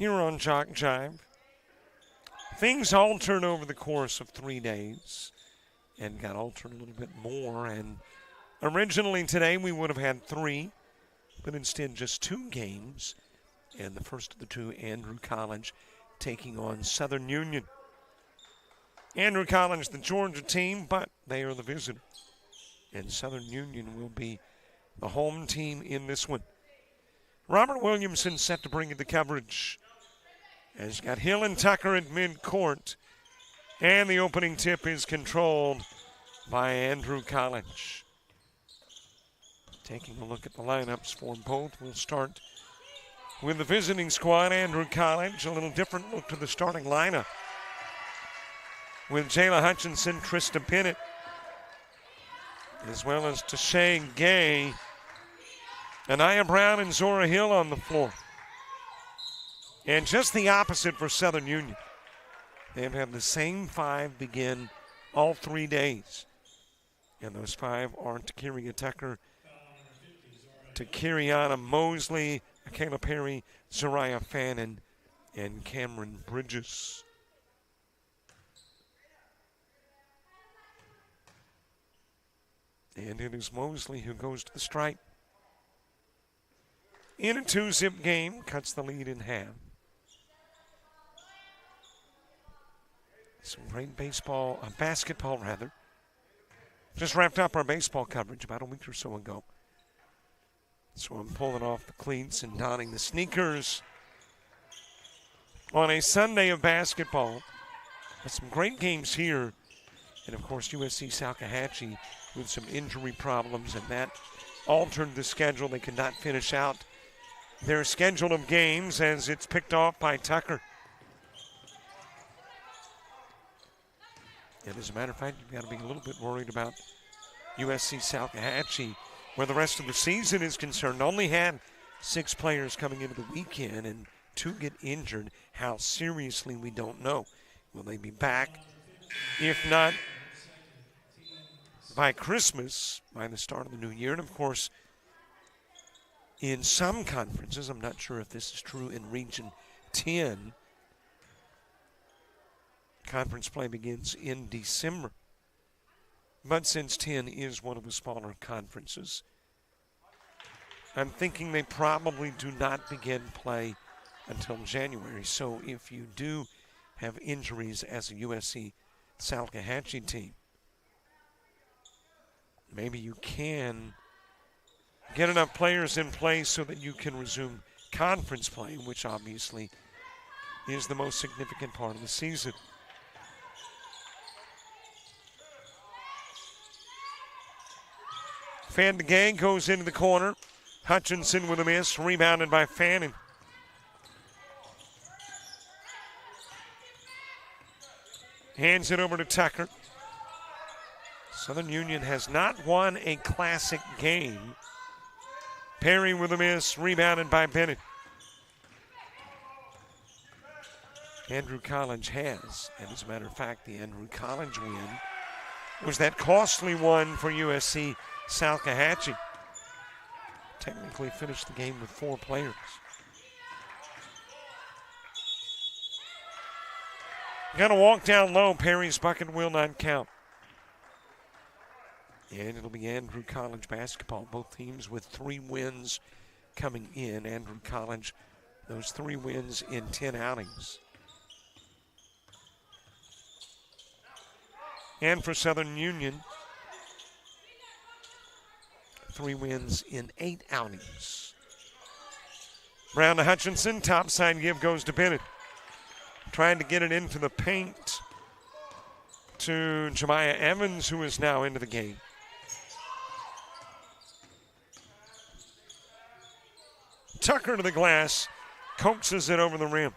here on JockJive. Things altered over the course of 3 days and got altered a little bit more. And originally today we would have had 3, but instead just 2 games. And the first of the 2, Andrew College taking on Southern Union. Andrew College, the Georgia team, but they are the visitor. And Southern Union will be the home team in this one. Robert Williamson set to bring you the coverage. As you got Hill and Tucker at midcourt. And the opening tip is controlled by Andrew College. Taking a look at the lineups for both. We'll start with the visiting squad, Andrew College. A little different look to the starting lineup. With Jayla Hutchinson, Trista Bennett, as well as Tashay Gay, Anaya Brown, and Zora Hill on the floor. And just the opposite for Southern Union. They have had the same 5 begin all 3 days. And those 5 are Takiria Tucker, Takiriana Mosley, Michaela Perry, Zariah Fannin, and Cameron Bridges. And it is Mosley who goes to the stripe. In a 2-zip game, cuts the lead in half. Some great basketball rather. Just wrapped up our baseball coverage about a week or so ago. So I'm pulling off the cleats and donning the sneakers on a Sunday of basketball. But some great games here. And of course, USC Salkehatchie with some injury problems, and that altered the schedule. They could not finish out their schedule of games as it's picked off by Tucker. And as a matter of fact, you've got to be a little bit worried about USC Salkehatchie, where the rest of the season is concerned. Only had 6 players coming into the weekend, and 2 get injured. How seriously, we don't know. Will they be back? If not by Christmas, by the start of the new year. And of course, in some conferences, I'm not sure if this is true in Region 10, conference play begins in December. But since 10 is one of the smaller conferences, I'm thinking they probably do not begin play until January. So if you do have injuries as a USC Salkehatchie team, maybe you can get enough players in place so that you can resume conference play, which obviously is the most significant part of the season. Fan de Gang goes into the corner. Hutchinson with a miss, rebounded by Fannin. Hands it over to Tucker. Southern Union has not won a classic game. Perry with a miss, rebounded by Bennett. Andrew College has, and as a matter of fact, the Andrew College win was that costly one for USC Salkehatchie. Technically finished the game with 4 players. Got to walk down low. Perry's bucket will not count. And it'll be Andrew College basketball. Both teams with 3 wins coming in. Andrew College, those 3 wins in 10 outings. And for Southern Union, 3 wins in 8 outings. Brown to Hutchinson. Topside give goes to Bennett. Trying to get it into the paint to Jemiah Evans, who is now into the game. Tucker to the glass, coaxes it over the rim.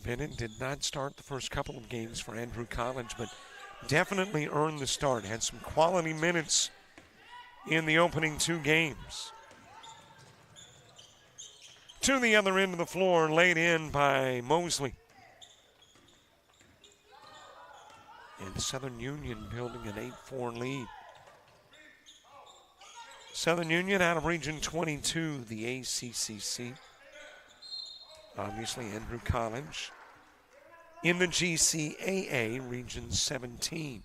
Bennett did not start the first couple of games for Andrew College, but definitely earned the start. Had some quality minutes in the opening 2 games. To the other end of the floor, laid in by Mosley. And Southern Union building an 8-4 lead. Southern Union out of Region 22, the ACCC. Obviously, Andrew College in the GCAA, Region 17.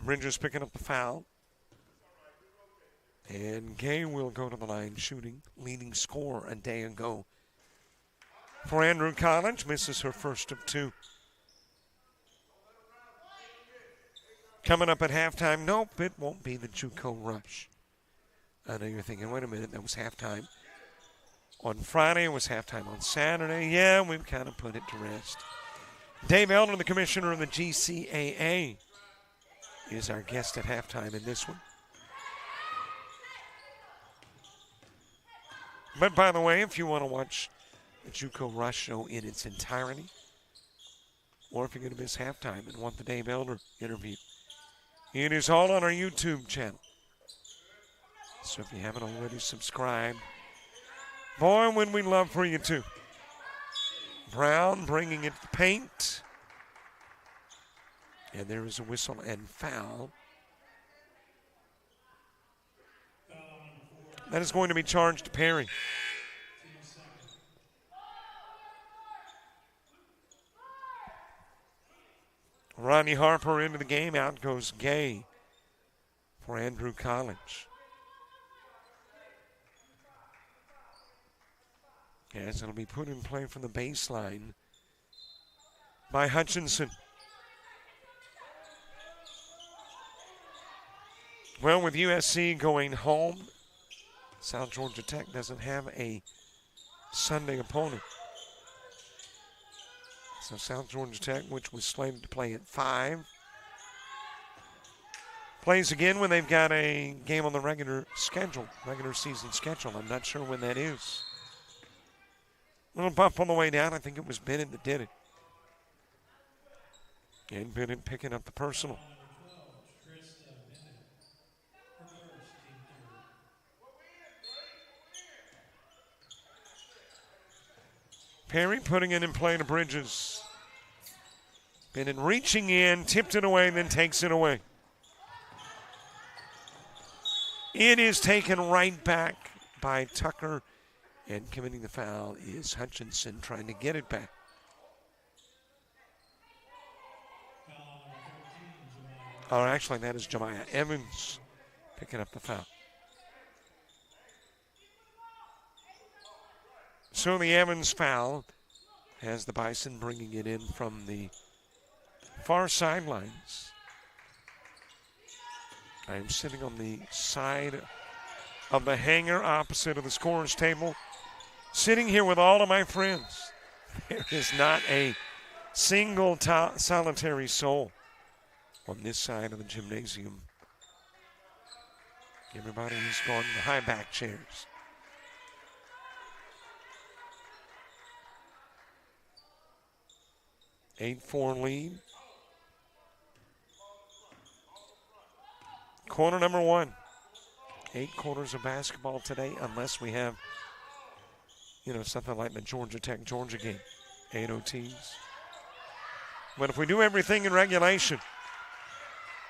Bridges picking up the foul. And Gay will go to the line shooting. Leading scorer a day ago for Andrew College. Misses her first of two. Coming up at halftime. Nope, it won't be the JUCO rush. I know you're thinking, wait a minute, that was halftime on Friday. It was halftime on Saturday. Yeah, we've kind of put it to rest. Dave Elder, the commissioner of the GCAA, is our guest at halftime in this one. But by the way, if you want to watch the JUCO Rush show in its entirety, or if you're going to miss halftime and want the Dave Elder interview, it is all on our YouTube channel. So if you haven't already subscribed, boy, would we love for you to. Brown bringing it to paint. And there is a whistle and foul. That is going to be charged to Perry. Rodney Harper into the game. Out goes Gay for Andrew College. As it'll be put in play from the baseline by Hutchinson. Well, with USC going home, South Georgia Tech doesn't have a Sunday opponent. So South Georgia Tech, which was slated to play at 5, plays again when they've got a game on the regular season schedule. I'm not sure when that is. Little bump on the way down. I think it was Bennett that did it. And Bennett picking up the personal. Perry putting it in play to Bridges. Bennett reaching in, tipped it away, and then takes it away. It is taken right back by Tucker, and committing the foul is Hutchinson trying to get it back. Or actually, that is Jemiah Evans picking up the foul. So the Evans foul has the Bison bringing it in from the far sidelines. I am sitting on the side of the hangar opposite of the scorer's table, sitting here with all of my friends. There is not a single solitary soul on this side of the gymnasium. Everybody has gone to high back chairs. Eight-4 lead. Quarter number 1. 8 quarters of basketball today, unless we have, something like the Georgia Tech-Georgia game. 8 OTs. But if we do everything in regulation,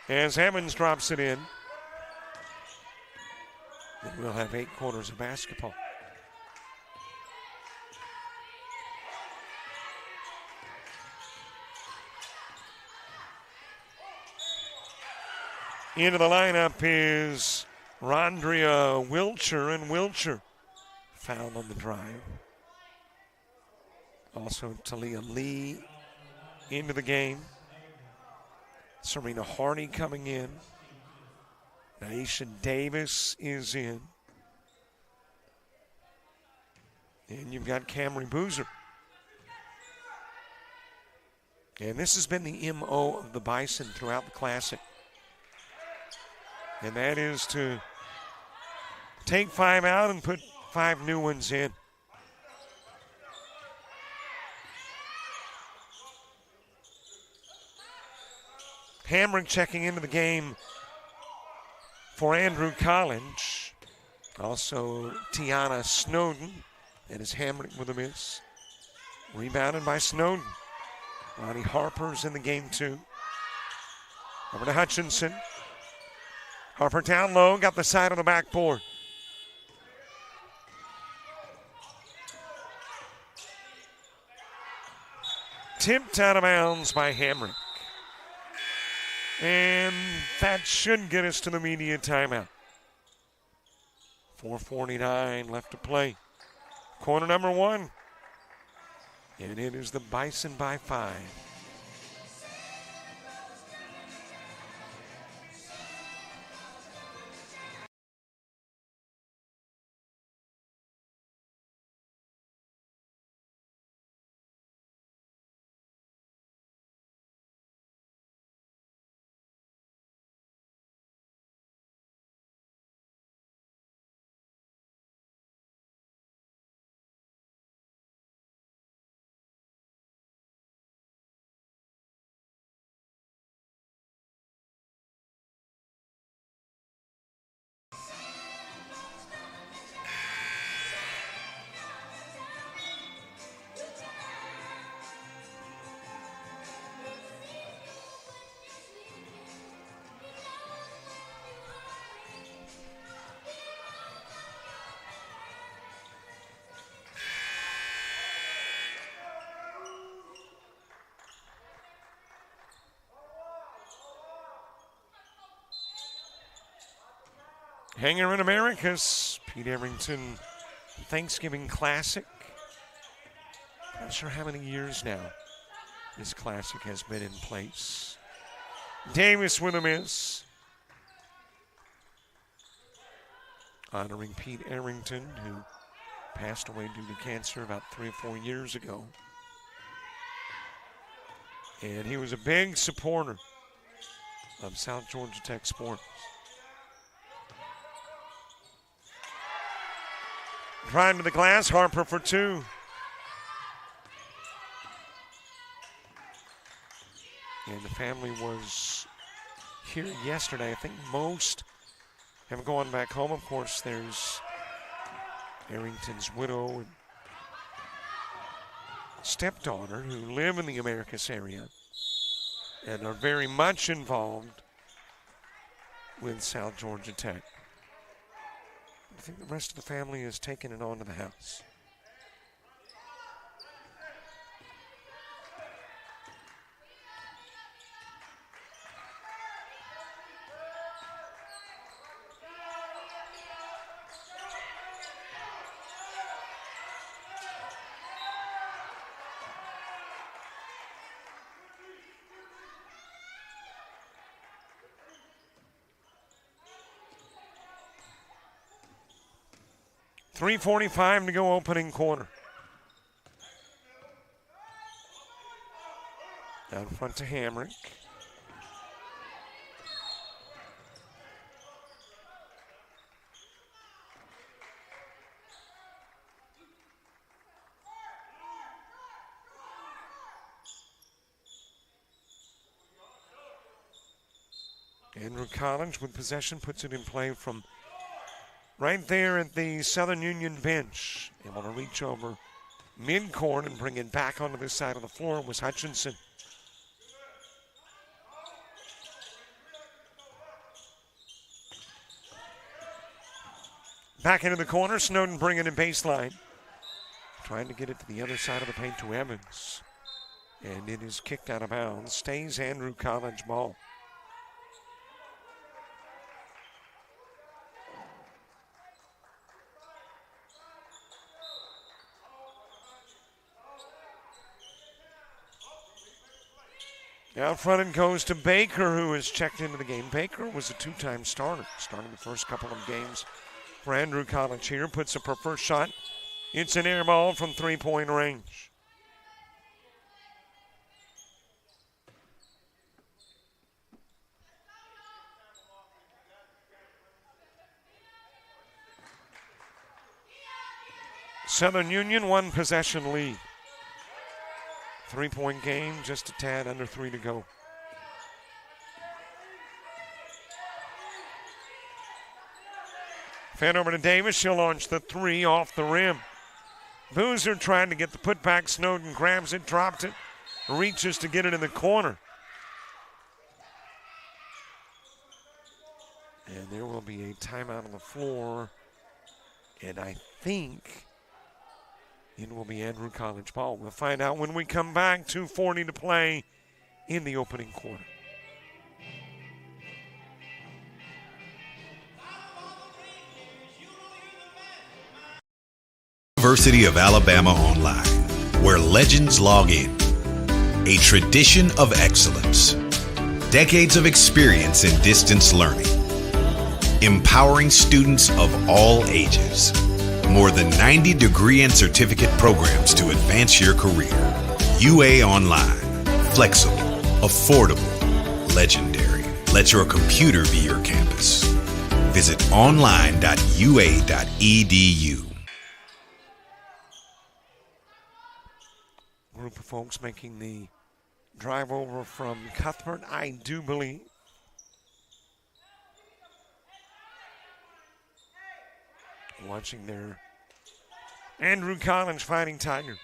as Evans drops it in, then we'll have 8 quarters of basketball. Into the lineup is Rondria Wilcher, and Wilcher fouled on the drive. Also Talia Lee into the game. Serena Hardy coming in. Naisha Davis is in. And you've got Camry Boozer. And this has been the MO of the Bison throughout the Classic. And that is to take 5 out and put 5 new ones in. Hamrick checking into the game for Andrew College. Also Tiana Snowden. That is Hamrick with a miss. Rebounded by Snowden. Ronnie Harper's in the game too. Over to Hutchinson. Harper down low, got the side on the backboard. Tipped out of bounds by Hamrick. And that should get us to the media timeout. 4:49 left to play. Quarter number 1. And it is the Bison by 5. Hangar in Americas, Pete Arrington Thanksgiving Classic. Not sure how many years now this classic has been in place. Davis with a miss. Honoring Pete Arrington, who passed away due to cancer about 3 or 4 years ago. And he was a big supporter of South Georgia Tech sports. Drive to the glass, Harper for 2. And the family was here yesterday. I think most have gone back home. Of course, there's Arrington's widow and stepdaughter who live in the Americas area and are very much involved with South Georgia Tech. I think the rest of the family has taken it on to the house. .345 to go opening quarter. Down front to Hamrick. Andrew Collins with possession puts it in play from right there at the Southern Union bench. Able to reach over midcourt and bring it back onto this side of the floor was Hutchinson. Back into the corner, Snowden bringing it baseline. Trying to get it to the other side of the paint to Evans. And it is kicked out of bounds. Stays Andrew Collins ball. Out front it goes to Baker, who has checked into the game. Baker was a 2-time starter, starting the first couple of games for Andrew Collins here. Puts up her first shot. It's an air ball from 3-point range. Southern Union, 1 possession lead. 3-point game, just a tad under 3 to go. Fed over to Davis. She'll launch the 3 off the rim. Boozer trying to get the putback. Snowden grabs it, dropped it, reaches to get it in the corner. And there will be a timeout on the floor. And I think it will be Andrew College ball. We'll find out when we come back. 2:40 to play in the opening quarter. University of Alabama Online, where legends log in. A tradition of excellence. Decades of experience in distance learning. Empowering students of all ages. More than 90 degree and certificate programs to advance your career. UA Online. Flexible, affordable, legendary. Let your computer be your campus. Visit online.ua.edu. Group of folks making the drive over from Cuthbert, I do believe. Watching their Andrew Collins Fighting Tiger.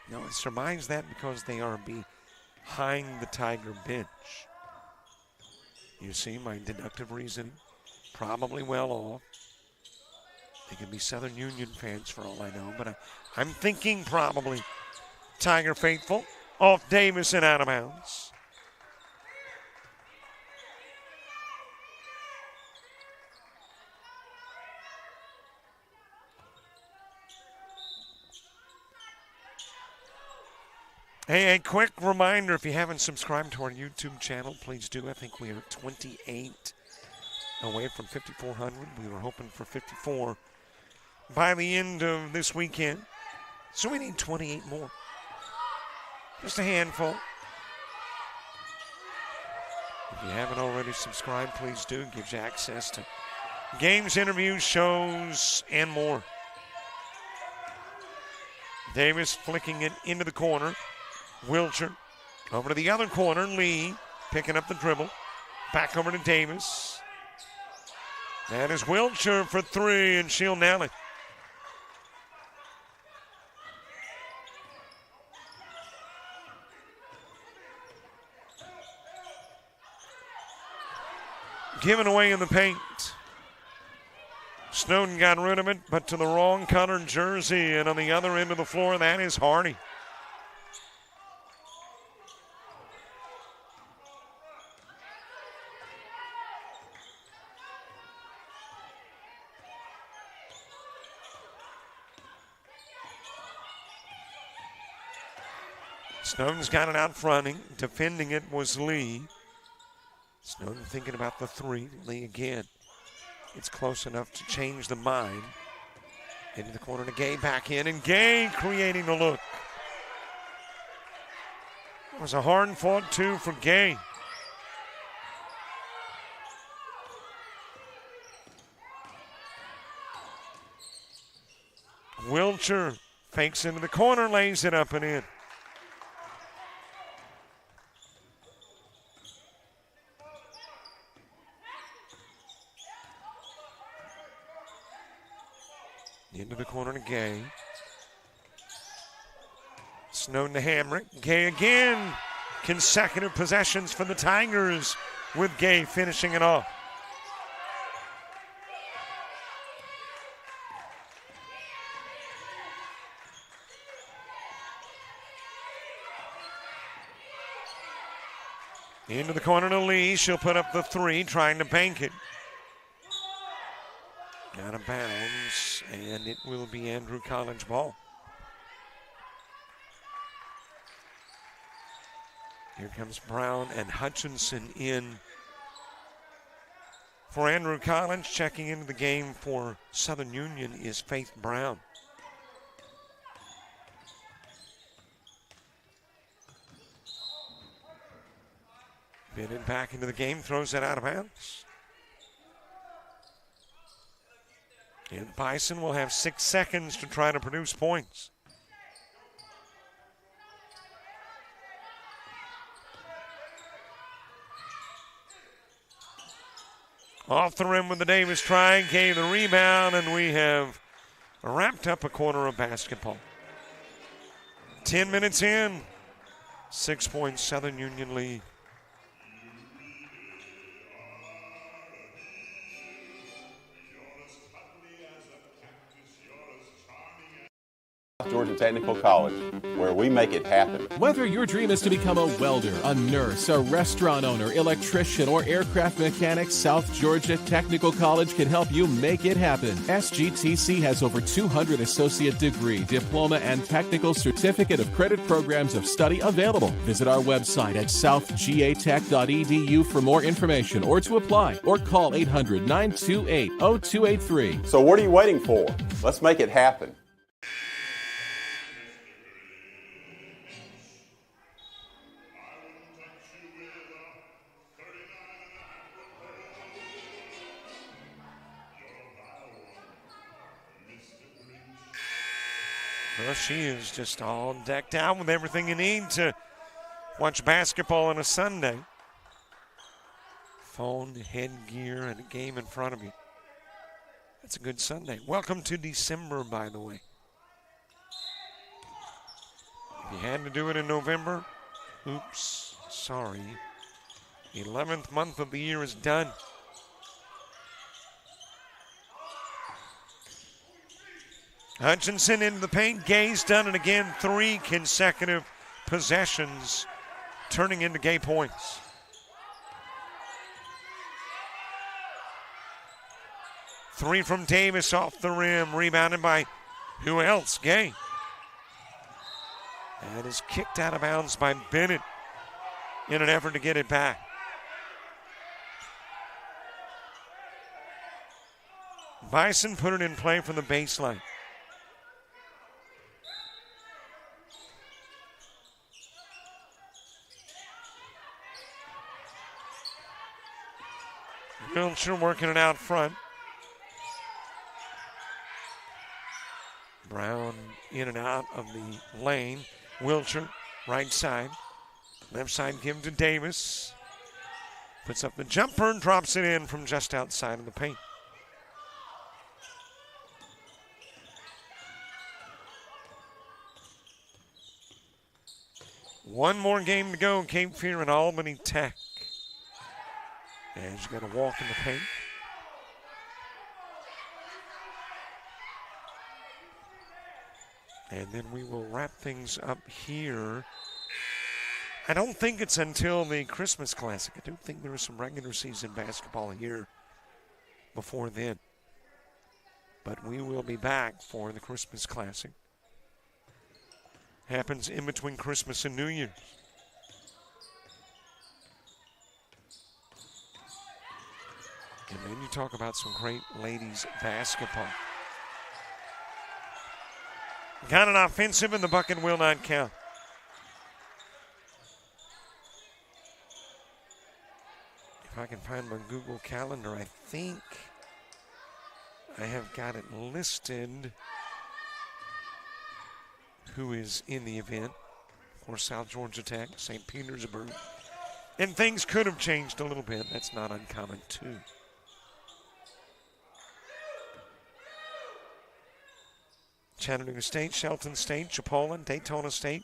Now, I surmise that because they are behind the Tiger bench. You see my deductive reasoning? Probably well off. They could be Southern Union fans for all I know, but I'm thinking probably Tiger faithful. Off Davis and out of bounds. Hey, a quick reminder, if you haven't subscribed to our YouTube channel, please do. I think we are 28 away from 5,400. We were hoping for 54 by the end of this weekend. So we need 28 more. Just a handful. If you haven't already subscribed, please do. It gives you access to games, interviews, shows, and more. Davis flicking it into the corner. Wilcher over to the other corner. Lee picking up the dribble. Back over to Davis. That is Wilcher for three, and she'll nail it. Given away in the paint. Snowden got rid of it, but to the wrong colored jersey. And on the other end of the floor, that is Hardy. Snowden's got it out fronting. Defending it was Lee. Snowden thinking about the three. Lee again. It's close enough to change the mind. Into the corner to Gay, back in, and Gay creating the look. It was a hard-fought two for Gay. Wilcher fakes into the corner, lays it up and in. Into the corner to Gay. Snowden to Hamrick. Gay again. Consecutive possessions for the Tigers with Gay finishing it off. Into the corner to Lee. She'll put up the three, trying to bank it. Out of bounds, and it will be Andrew College ball. Here comes Brown and Hutchinson in for Andrew College. Checking into the game for Southern Union is Faith Brown. Bennett back into the game, throws it out of bounds. And Bison will have 6 seconds to try to produce points. Off the rim with the Davis try, gave the rebound, and we have wrapped up a quarter of basketball. 10 minutes in, 6-point Southern Union lead. Georgia Technical College, where we make it happen. Whether your dream is to become a welder, a nurse, a restaurant owner, electrician, or aircraft mechanic, South Georgia Technical College can help you make it happen. SGTC has over 200 associate degree, diploma, and technical certificate of credit programs of study available. Visit our website at southgatech.edu for more information or to apply, or call 800-928-0283. So what are you waiting for? Let's make it happen. Well, she is just all decked out with everything you need to watch basketball on a Sunday. Phone, headgear, and a game in front of you. That's a good Sunday. Welcome to December, by the way. If you had to do it in November, oops, sorry. 11th month of the year is done. Hutchinson into the paint. Gay's done it again. 3 consecutive possessions turning into Gay points. Three from Davis off the rim. Rebounded by who else? Gay. And is kicked out of bounds by Bennett in an effort to get it back. Bison put it in play from the baseline. Wiltshire working it out front. Brown in and out of the lane. Wiltshire, right side. Left side given to Davis. Puts up the jumper and drops it in from just outside of the paint. One more game to go, Cape Fear and Albany Tech. And she's got to walk in the paint. And then we will wrap things up here. I don't think it's until the Christmas Classic. I do think there is some regular season basketball here before then. But we will be back for the Christmas Classic. Happens in between Christmas and New Year's. And then you talk about some great ladies basketball. Got an offensive and the bucket will not count. If I can find my Google Calendar, I think I have got it listed who is in the event. Of course, South Georgia Tech, St. Petersburg. And things could have changed a little bit. That's not uncommon, too. Chattanooga State, Shelton State, Chipola, Daytona State,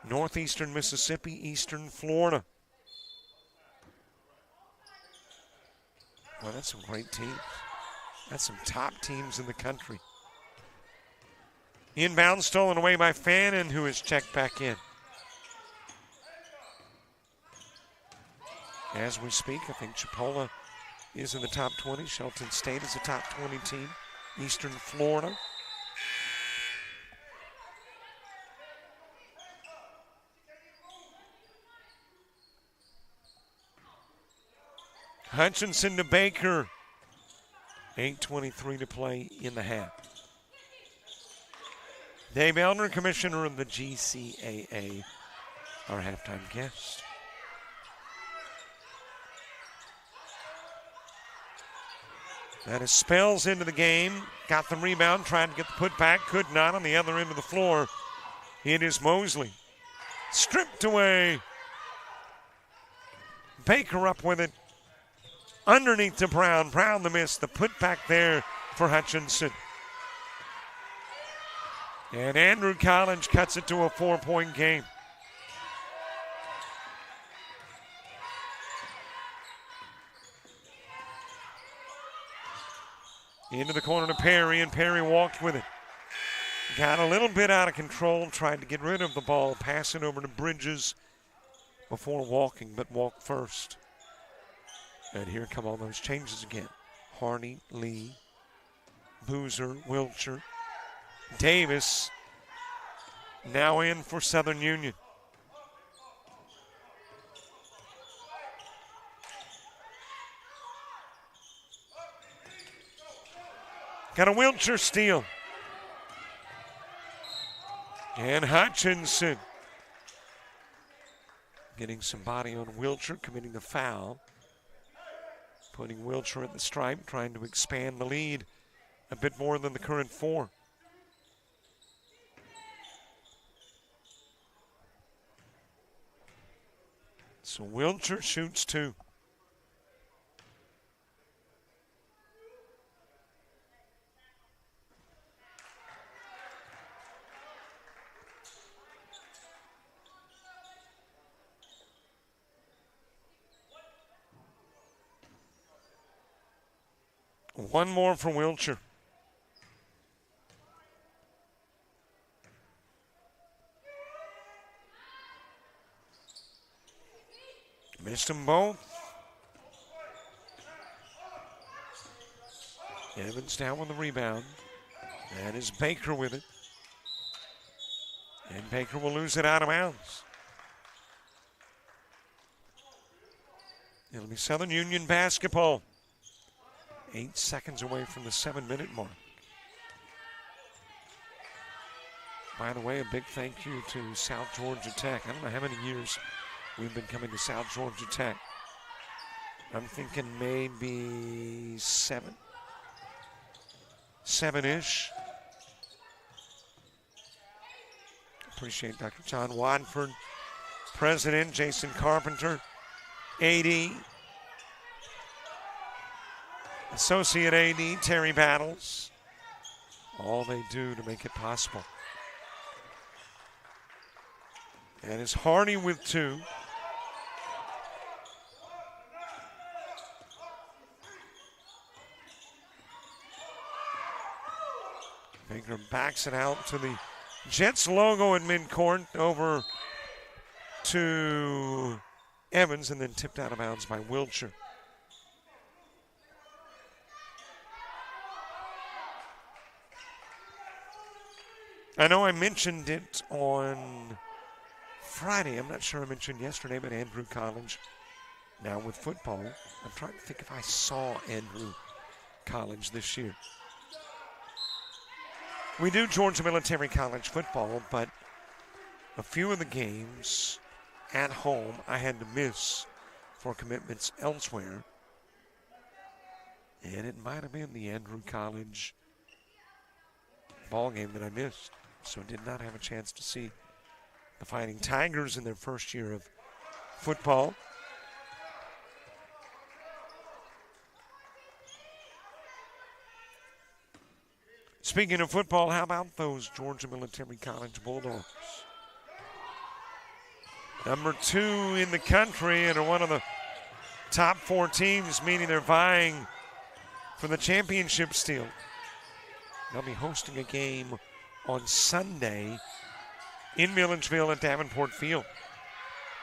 Northeastern Mississippi, Eastern Florida. Well, that's some great teams. That's some top teams in the country. Inbound stolen away by Fannin, who is checked back in. As we speak, I think Chipola is in the top 20. Shelton State is a top 20 team. Eastern Florida. Hutchinson to Baker. 8:23 to play in the half. Dave Elner, commissioner of the GCAA, our halftime guest. That is Spells into the game. Got the rebound, tried to get the putback, could not on the other end of the floor. It is Mosley. Stripped away. Baker up with it. Underneath to Brown. Brown the miss. The putback there for Hutchinson. And Andrew College cuts it to a 4-point game. Into the corner to Perry, and Perry walked with it. Got a little bit out of control, tried to get rid of the ball, pass it over to Bridges before walking, but walked first. And here come all those changes again. Harney, Lee, Boozer, Wiltshire, Davis now in for Southern Union. Got a Wiltshire steal. And Hutchinson getting some body on Wiltshire, committing the foul. Putting Wiltshire at the stripe, trying to expand the lead a bit more than the current 4. So Wiltshire shoots 2. One more for Wiltshire. Missed them both. Evans down with the rebound. That is Baker with it. And Baker will lose it out of bounds. It'll be Southern Union basketball. 8 seconds away from the 7-minute mark. By the way, a big thank you to South Georgia Tech. I don't know how many years we've been coming to South Georgia Tech. I'm thinking maybe 7. 7-ish. Appreciate Dr. John Wadford, President Jason Carpenter, AD, Associate AD Terry Battles. All they do to make it possible. And it's Harney with 2. Baker backs it out to the Jets logo in midcourt over to Evans, and then tipped out of bounds by Wiltshire. I know I mentioned it on Friday. I'm not sure I mentioned yesterday, but Andrew College now with football. I'm trying to think if I saw Andrew College this year. We do Georgia Military College football, but a few of the games at home I had to miss for commitments elsewhere. And it might have been the Andrew College ball game that I missed. So did not have a chance to see the Fighting Tigers in their first year of football. Speaking of football, how about those Georgia Military College Bulldogs? Number 2 in the country and are one of the top 4 teams, meaning they're vying for the championship still. They'll be hosting a game on Sunday in Milledgeville at Davenport Field.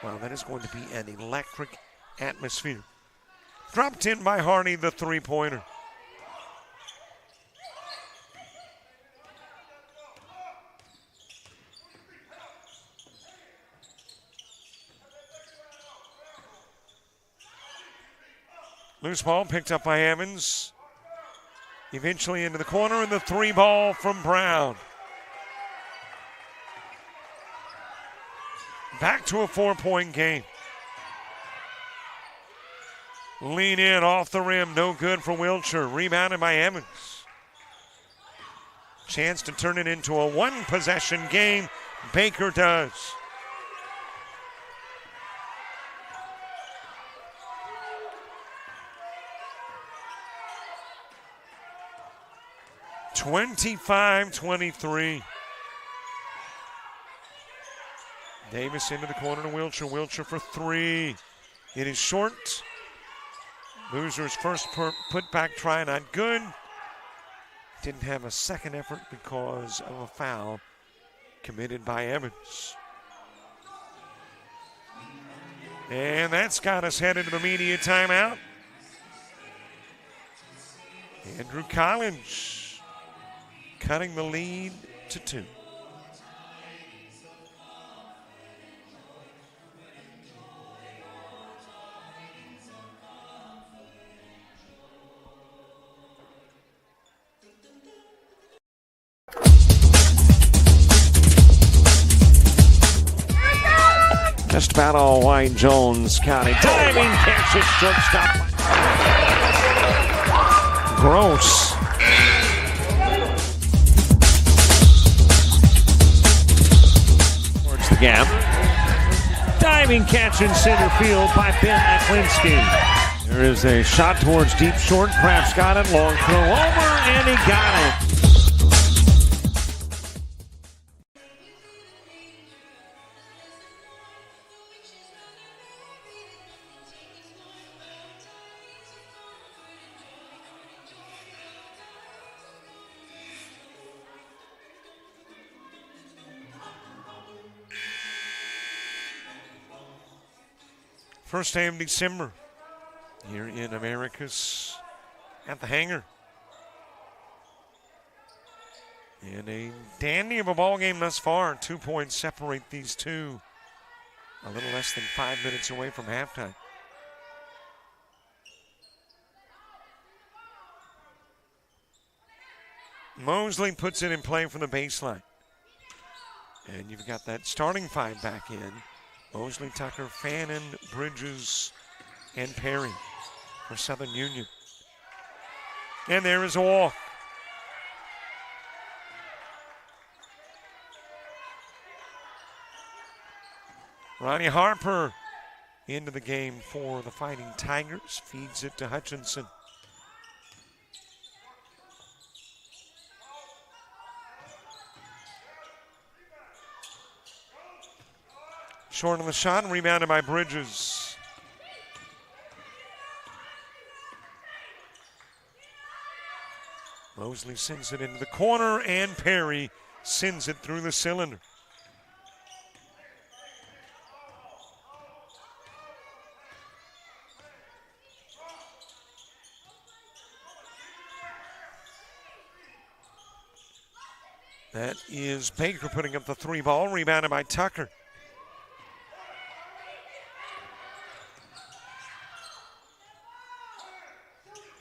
Wow, that is going to be an electric atmosphere. Dropped in by Harney, the 3-pointer. Loose ball picked up by Evans. Eventually into the corner, and the 3-ball from Brown. Back to a 4-point game. Lean in off the rim, no good for Wiltshire. Rebounded by Evans. Chance to turn it into a 1-possession game. Baker does. (25-23). Davis into the corner to Wilcher. Wilcher for three. It is short. Loser's first putback try, not good. Didn't have a second effort because of a foul committed by Evans. And that's got us headed to the media timeout. Andrew Collins cutting the lead to 2. Just about all Wayne Jones County. Diving catch at shortstop. Gross. Towards the gap. Diving catch in center field by Ben Aklinski. There is a shot towards deep short. Kraft's got it. Long throw over, and he got it. First day of December here in Americas at the hangar. And a dandy of a ball game thus far. 2 points separate these two. A little less than 5 minutes away from halftime. Mosley puts it in play from the baseline. And you've got that starting five back in. Mosley, Tucker, Fannin, Bridges, and Perry for Southern Union. And there is a walk. Ronnie Harper into the game for the Fighting Tigers. Feeds it to Hutchinson. Short on the shot and rebounded by Bridges. Mosley sends it into the corner and Perry sends it through the cylinder. That is Baker putting up the three ball, rebounded by Tucker.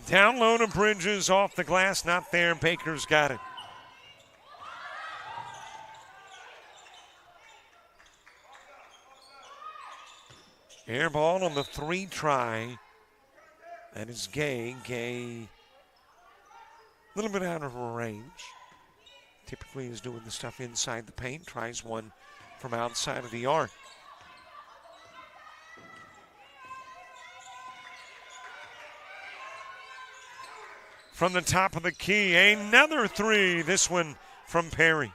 Down low to Bridges, off the glass, not there. Baker's got it. Air ball on the three try. That is Gay. Gay, a little bit out of her range. Typically is doing the stuff inside the paint. Tries one from outside of the arc. From the top of the key, another three. This one from Perry.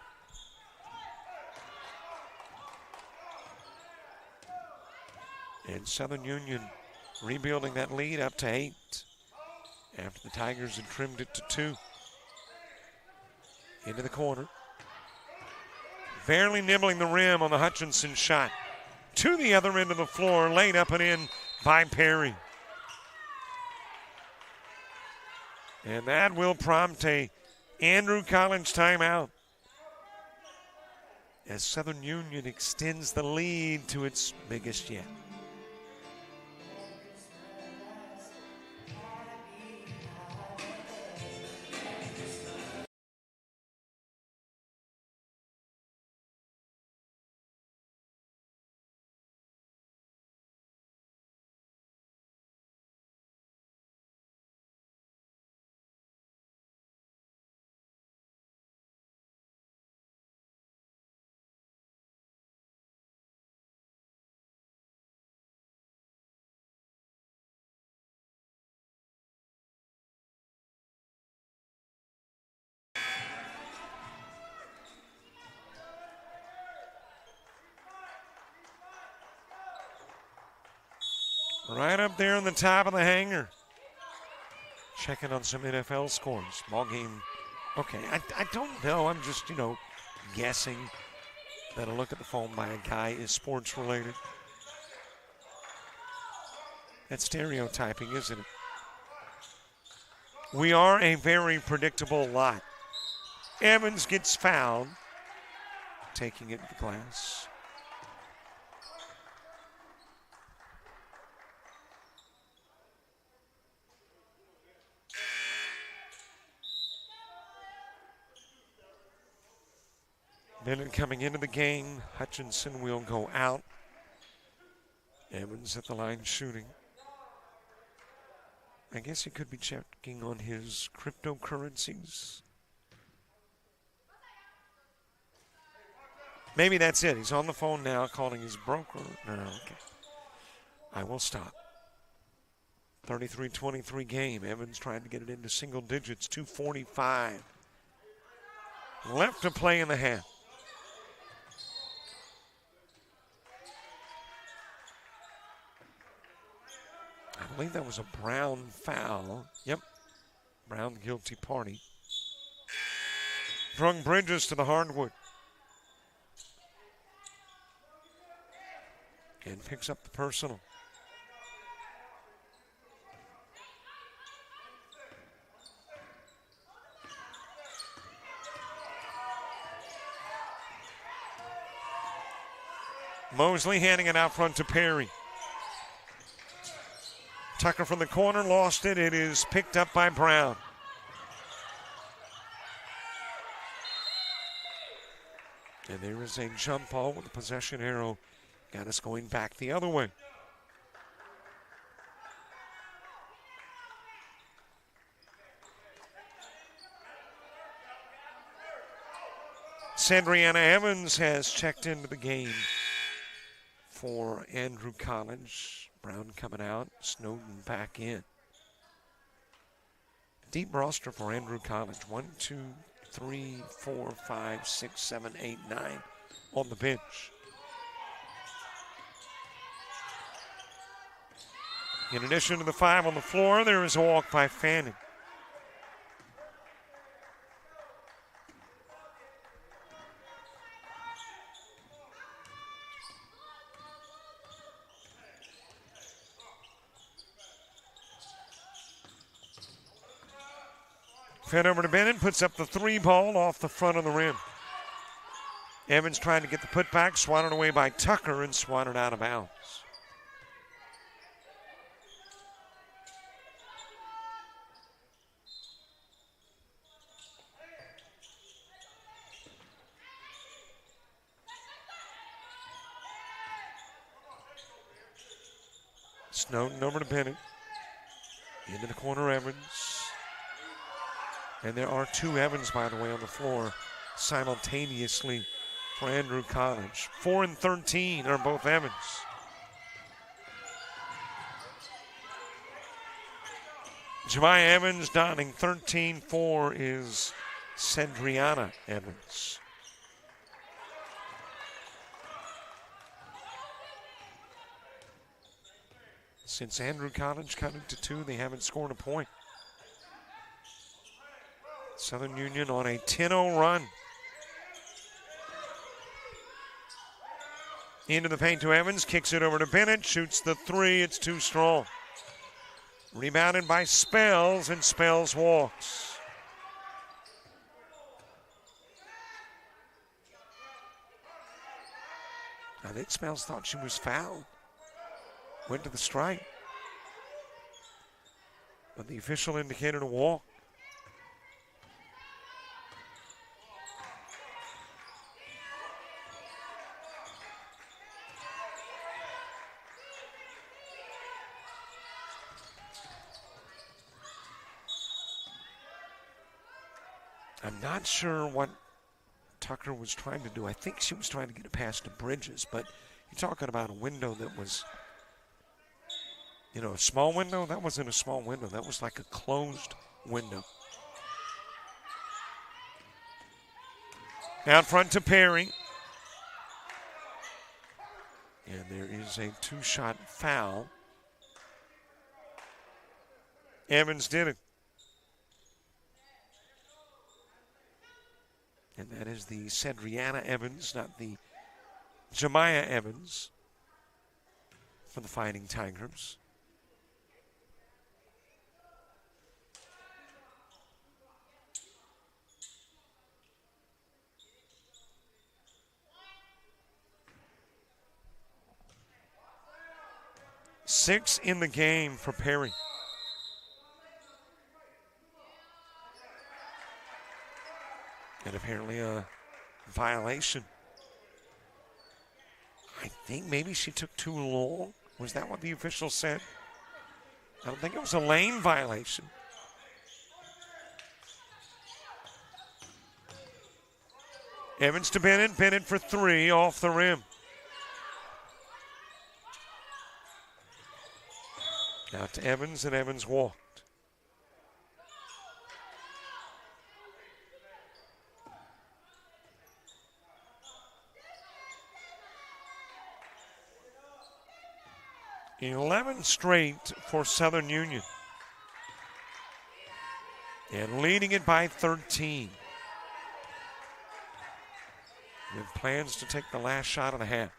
And Southern Union rebuilding that lead up to 8 after the Tigers had trimmed it to 2. Into the corner. Barely nibbling the rim on the Hutchinson shot. To the other end of the floor, laid up and in by Perry. And that will prompt a Andrew Collins timeout as Southern Union extends the lead to its biggest yet. Right up there on the top of the hanger. Checking on some NFL scores. Ball game. Okay, I don't know. I'm just, guessing that a look at the phone by a guy is sports related. That's stereotyping, isn't it? We are a very predictable lot. Evans gets fouled. Taking it to the glass. Bennett coming into the game. Hutchinson will go out. Evans at the line shooting. I guess he could be checking on his cryptocurrencies. Maybe that's it. He's on the phone now calling his broker. No, okay. I will stop. 33-23 game. Evans trying to get it into single digits. 2:45 left to play in the half. I believe that was a Brown foul. Yep. Brown guilty party. Drung Bridges to the hardwood. And picks up the personal. Mosley handing it out front to Perry. Tucker from the corner lost it. It is picked up by Brown. And there is a jump ball with the possession arrow. Got us going back the other way. Sandriana Evans has checked into the game for Andrew College. Brown coming out, Snowden back in. Deep roster for Andrew College. 1, 2, 3, 4, 5, 6, 7, 8, 9 on the bench. In addition to the 5 on the floor, there is a walk by Fanning. Fed over to Bennett, puts up the 3 ball off the front of the rim. Evans trying to get the putback, swatted away by Tucker and swatted out of bounds. Snowden over to Bennett. Into the corner, Evans. And there are 2 Evans, by the way, on the floor simultaneously for Andrew College. 4 and 13 are both Evans. Jemiah Evans donning 13-4 is Sandriana Evans. Since Andrew College cut it to 2, they haven't scored a point. Southern Union on a 10-0 run. Into the paint to Evans, kicks it over to Bennett, shoots the 3, it's too strong. Rebounded by Spells, and Spells walks. I think Spells thought she was fouled. Went to the strike. But the official indicated a walk. I'm not sure what Tucker was trying to do. I think she was trying to get it past to Bridges, but you're talking about a window that was, a small window. That wasn't a small window. That was like a closed window. Out front to Perry. And there is a 2-shot foul Evans did it. And that is the Cedriana Evans, not the Jemiah Evans, for the Fighting Tigers. Six in the game for Perry. And apparently a violation. I think maybe she took too long. Was that what the official said? I don't think it was a lane violation. Evans to Bennett. Bennett for three off the rim. Out to Evans, and Evans walked. $11 straight for Southern Union. And leading it by 13. With plans to take the last shot of the half.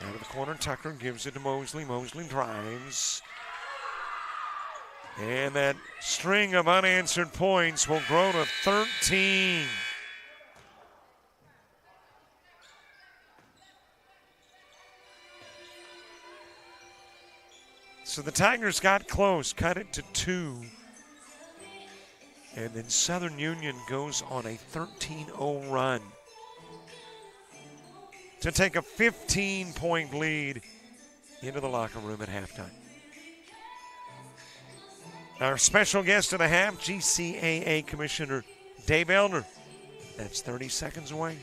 Out of the corner, Tucker gives it to Mosley. Mosley drives. And that string of unanswered points will grow to 13. So the Tigers got close, cut it to 2. And then Southern Union goes on a 13-0 run to take a 15-point lead into the locker room at halftime. Our special guest of the half, GCAA Commissioner Dave Elder. That's 30 seconds away.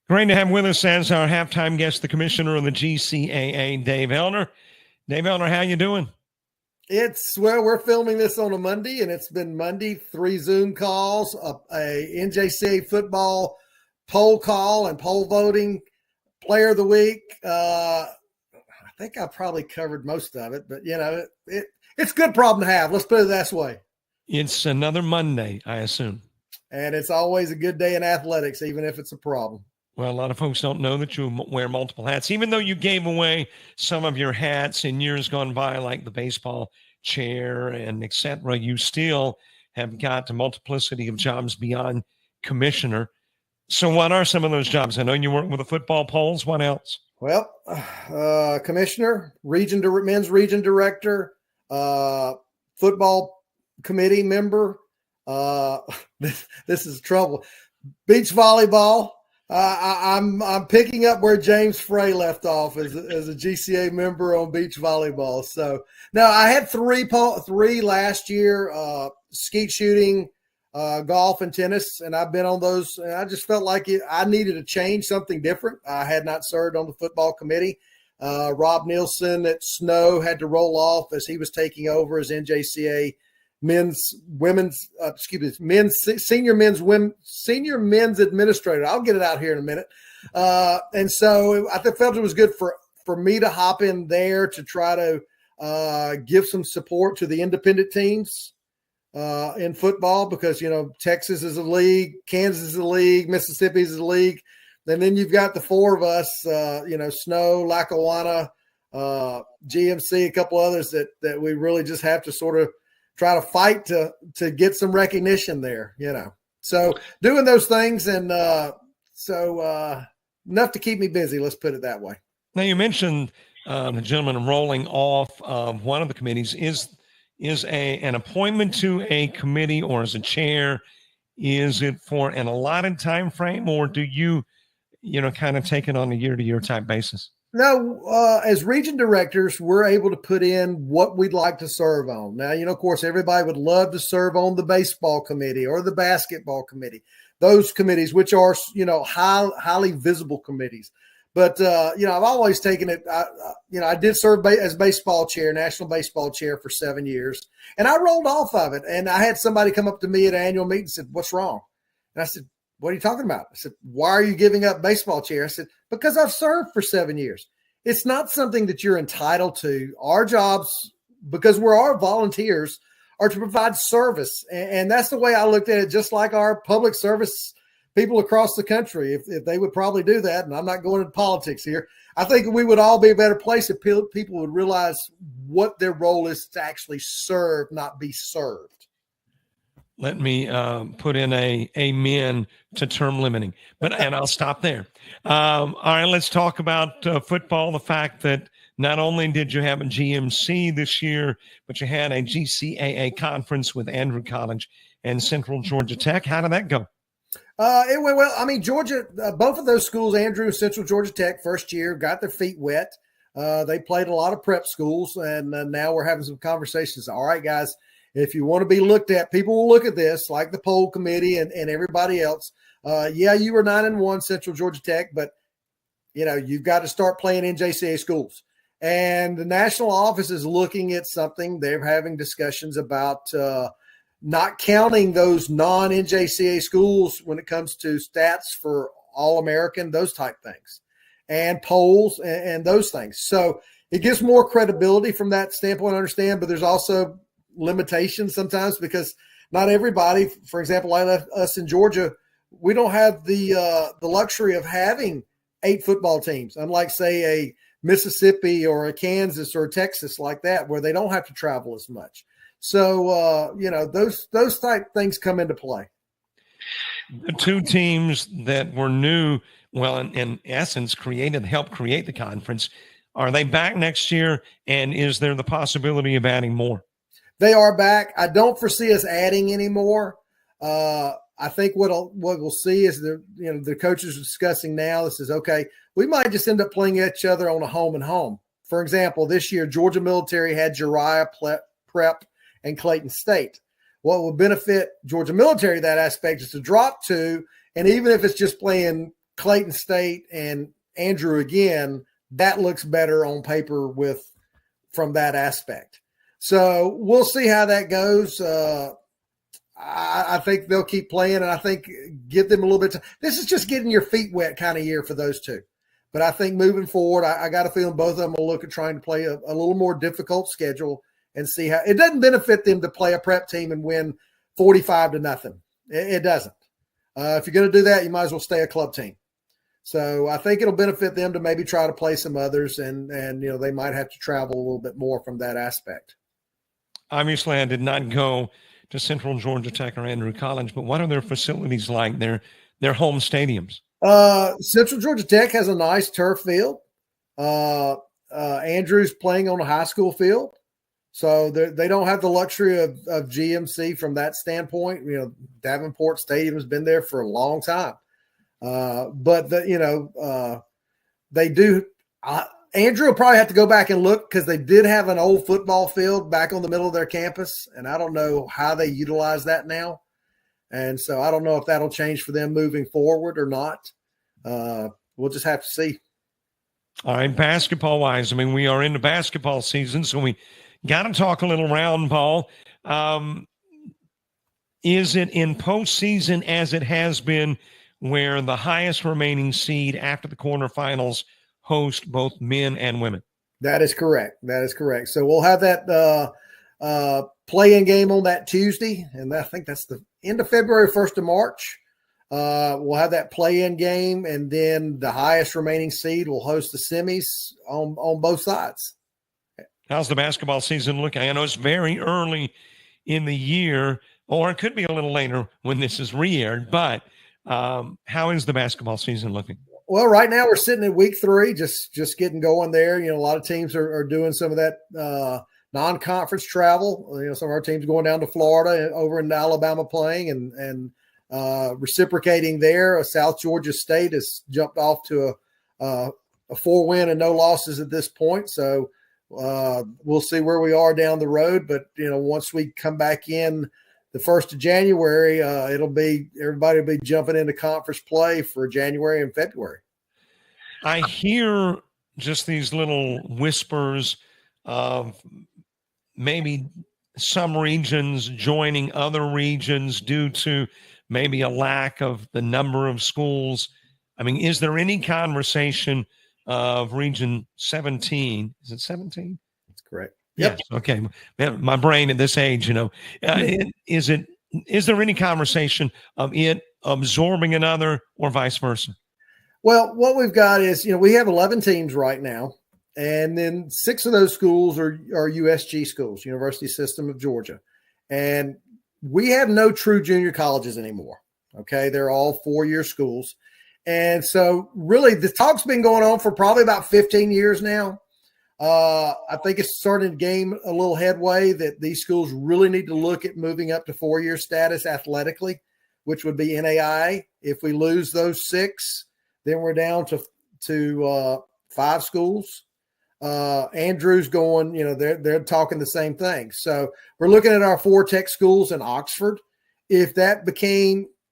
Great to have with us as our halftime guest, the commissioner of the GCAA, Dave Elder. Dave Elder, how you doing? We're filming this on a Monday, and it's been Monday, 3 Zoom calls, a NJCAA football poll call and poll voting, player of the week. I think I probably covered most of it, but, it's a good problem to have. Let's put it this way. It's another Monday, I assume. And it's always a good day in athletics, even if it's a problem. Well, a lot of folks don't know that you wear multiple hats, even though you gave away some of your hats in years gone by, like the baseball chair and et cetera. You still have got a multiplicity of jobs beyond commissioner. So what are some of those jobs? I know you work with the football polls. What else? Well, commissioner, men's region director, football committee member. This is trouble. Beach volleyball. I'm picking up where James Frey left off as a GCA member on beach volleyball. So now I had three last year: skeet shooting, golf, and tennis, and I've been on those. And I just felt like I needed to change, something different. I had not served on the football committee. Rob Nielsen at Snow had to roll off as he was taking over as NJCA senior men's administrator. I'll get it out here in a minute. And so I felt it was good for me to hop in there to try to give some support to the independent teams in football, because, Texas is a league, Kansas is a league, Mississippi is a league. And then you've got the four of us, Snow, Lackawanna, GMC, a couple others that we really just have to sort of try to fight to get some recognition there, So doing those things, and so enough to keep me busy, let's put it that way. Now, you mentioned the gentleman rolling off of one of the committees. Is an appointment to a committee or as a chair, is it for an allotted time frame, or do you kind of take it on a year-to-year type basis? No, as region directors, we're able to put in what we'd like to serve on. Now, of course, everybody would love to serve on the baseball committee or the basketball committee, those committees, which are, highly visible committees. But, I've always taken it. I did serve as baseball chair, national baseball chair for 7 years, and I rolled off of it. And I had somebody come up to me at an annual meeting and said, "What's wrong?" And I said, "What are you talking about?" I said, "Why are you giving up baseball chair?" I said, "Because I've served for 7 years. It's not something that you're entitled to. Our jobs, because we're our volunteers, are to provide service." And that's the way I looked at it, just like our public service people across the country. If they would probably do that, and I'm not going into politics here, I think we would all be a better place if people would realize what their role is to actually serve, not be served. Let me put in a amen to term limiting, and I'll stop there. All right, let's talk about football. The fact that not only did you have a GMC this year, but you had a GCAA conference with Andrew College and Central Georgia Tech. How did that go? It went well. I mean, Georgia, both of those schools, Andrew and Central Georgia Tech, first year, got their feet wet. They played a lot of prep schools, and now we're having some conversations. All right, guys. If you want to be looked at, people will look at this, like the poll committee and everybody else. You were 9-1 Central Georgia Tech, but you've got to start playing NJCAA schools. And the national office is looking at something. They're having discussions about not counting those non-NJCAA schools when it comes to stats for All-American, those type things, and polls and those things. So it gives more credibility from that standpoint, I understand, but there's also limitations sometimes because not everybody, for example, like us in Georgia, we don't have the luxury of having 8 football teams, unlike, say, a Mississippi or a Kansas or a Texas like that, where they don't have to travel as much. So, those type things come into play. The 2 teams that were new, well, in essence, helped create the conference, are they back next year? And is there the possibility of adding more? They are back. I don't foresee us adding any more. I think what we'll see is the coaches are discussing now. This is okay. We might just end up playing each other on a home and home. For example, this year Georgia Military had Uriah Prep and Clayton State. What would benefit Georgia Military that aspect is to drop 2, and even if it's just playing Clayton State and Andrew again, that looks better on paper from that aspect. So we'll see how that goes. I think they'll keep playing, and I think give them a little bit. This is just getting your feet wet kind of year for those 2. But I think moving forward, I got a feeling both of them will look at trying to play a little more difficult schedule and see how – it doesn't benefit them to play a prep team and win 45-0. It doesn't. If you're going to do that, you might as well stay a club team. So I think it'll benefit them to maybe try to play some others, and they might have to travel a little bit more from that aspect. Obviously, I did not go to Central Georgia Tech or Andrew College, but what are their facilities like, their home stadiums? Central Georgia Tech has a nice turf field. Andrew's playing on a high school field, so they don't have the luxury of GMC from that standpoint. Davenport Stadium has been there for a long time, but they do. Andrew will probably have to go back and look because they did have an old football field back on the middle of their campus, and I don't know how they utilize that now. And so I don't know if that'll change for them moving forward or not. We'll just have to see. All right, basketball-wise, we are into basketball season, so we got to talk a little round ball. Is it in postseason as it has been where the highest remaining seed after the quarterfinals host both men and women? That is correct. So we'll have that play-in game on that Tuesday, and I think that's the end of February, 1st of March. We'll have that play-in game, and then the highest remaining seed will host the semis on both sides. How's the basketball season looking? I know it's very early in the year, or it could be a little later when this is re-aired, but how is the basketball season looking? Well, right now we're sitting at week 3, just getting going there. A lot of teams are doing some of that non-conference travel. Some of our teams going down to Florida, over in Alabama playing, and reciprocating there. South Georgia State has jumped off to a 4-win and no losses at this point. So we'll see where we are down the road. But, once we come back in the 1st of January, everybody will be jumping into conference play for January and February. I hear just these little whispers of maybe some regions joining other regions due to maybe a lack of the number of schools. I mean, is there any conversation of Region 17? Is it 17? That's correct. Yes. Okay. My brain at this age, is there any conversation of it absorbing another or vice versa? Well, what we've got is, we have 11 teams right now, and then 6 of those schools are USG schools, University System of Georgia. And we have no true junior colleges anymore. Okay. They're all 4-year schools. And so really the talk's been going on for probably about 15 years now. I think it's starting to gain a little headway that these schools really need to look at moving up to 4-year status athletically, which would be NAIA. If we lose those 6, then we're down to 5 schools. Andrew's going, they're talking the same thing. So we're looking at our 4 tech schools in Oxford. If that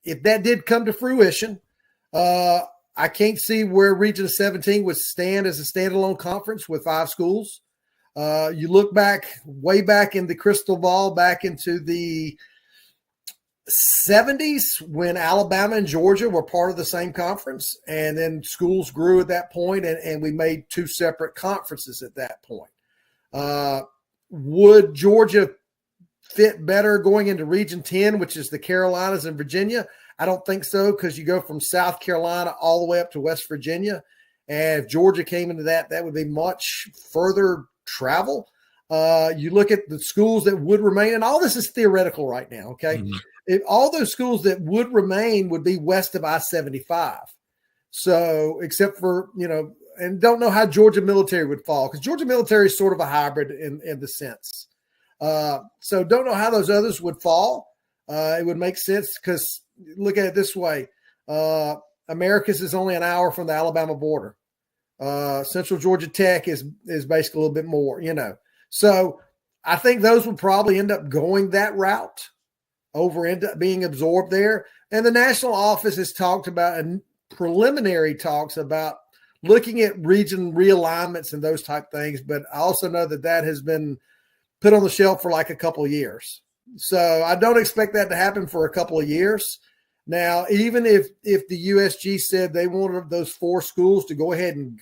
did come to fruition, I can't see where Region 17 would stand as a standalone conference with 5 schools. You look way back in the crystal ball, back into the 70s when Alabama and Georgia were part of the same conference, and then schools grew at that point, and we made 2 separate conferences at that point. Would Georgia fit better going into Region 10, which is the Carolinas and Virginia? I don't think so, because you go from South Carolina all the way up to West Virginia. And if Georgia came into that would be much further travel. You look at the schools that would remain, and all this is theoretical right now, okay? Mm-hmm. If all those schools that would remain would be west of I-75. So except for, and don't know how Georgia Military would fall, because Georgia Military is sort of a hybrid in the sense. So don't know how those others would fall. It would make sense because look at it this way. Americus is only an hour from the Alabama border. Central Georgia Tech is basically a little bit more, So I think those would probably end up going that route end up being absorbed there. And the national office has talked about, and preliminary talks about looking at region realignments and those type things. But I also know that has been put on the shelf for like a couple of years. So I don't expect that to happen for a couple of years. Now, even if the USG said they wanted those 4 schools to go ahead and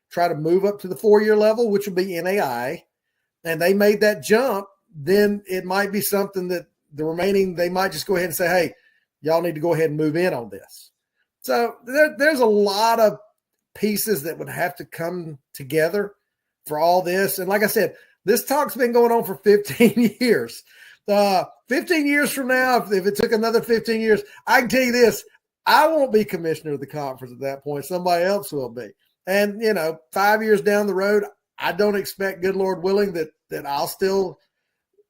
try to move up to the 4-year level, which would be NAIA, and they made that jump, then it might be something that the remaining, they might just go ahead and say, hey, y'all need to go ahead and move in on this. So there's a lot of pieces that would have to come together for all this. And like I said, this talk's been going on for 15 years. 15 years from now, if it took another 15 years, I can tell you this, I won't be commissioner of the conference at that point. Somebody else will be. And, 5 years down the road, I don't expect, good Lord willing, that I'll still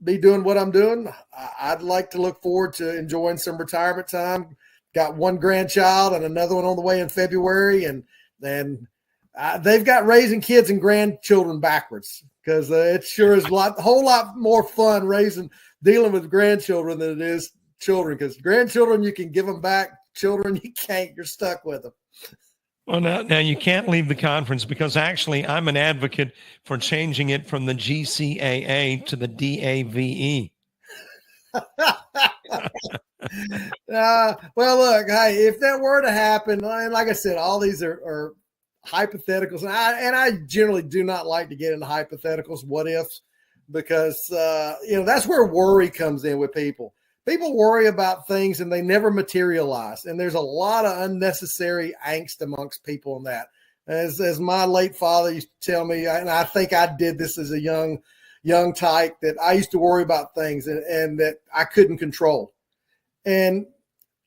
be doing what I'm doing. I'd like to look forward to enjoying some retirement time. Got 1 grandchild and another one on the way in February. And they've got raising kids and grandchildren backwards, because it sure is a whole lot more fun dealing with grandchildren than it is children, because grandchildren, you can give them back. Children, you can't. You're stuck with them. Well, now you can't leave the conference, because actually I'm an advocate for changing it from the GCAA to the DAVE. Well, look, hey, if that were to happen, and like I said, all these are hypotheticals, and I generally do not like to get into hypotheticals, what ifs, because that's where worry comes in with people. People worry about things and they never materialize, and there's a lot of unnecessary angst amongst people in that. As my late father used to tell me, and I think I did this as a young tyke, that I used to worry about things and that I couldn't control, and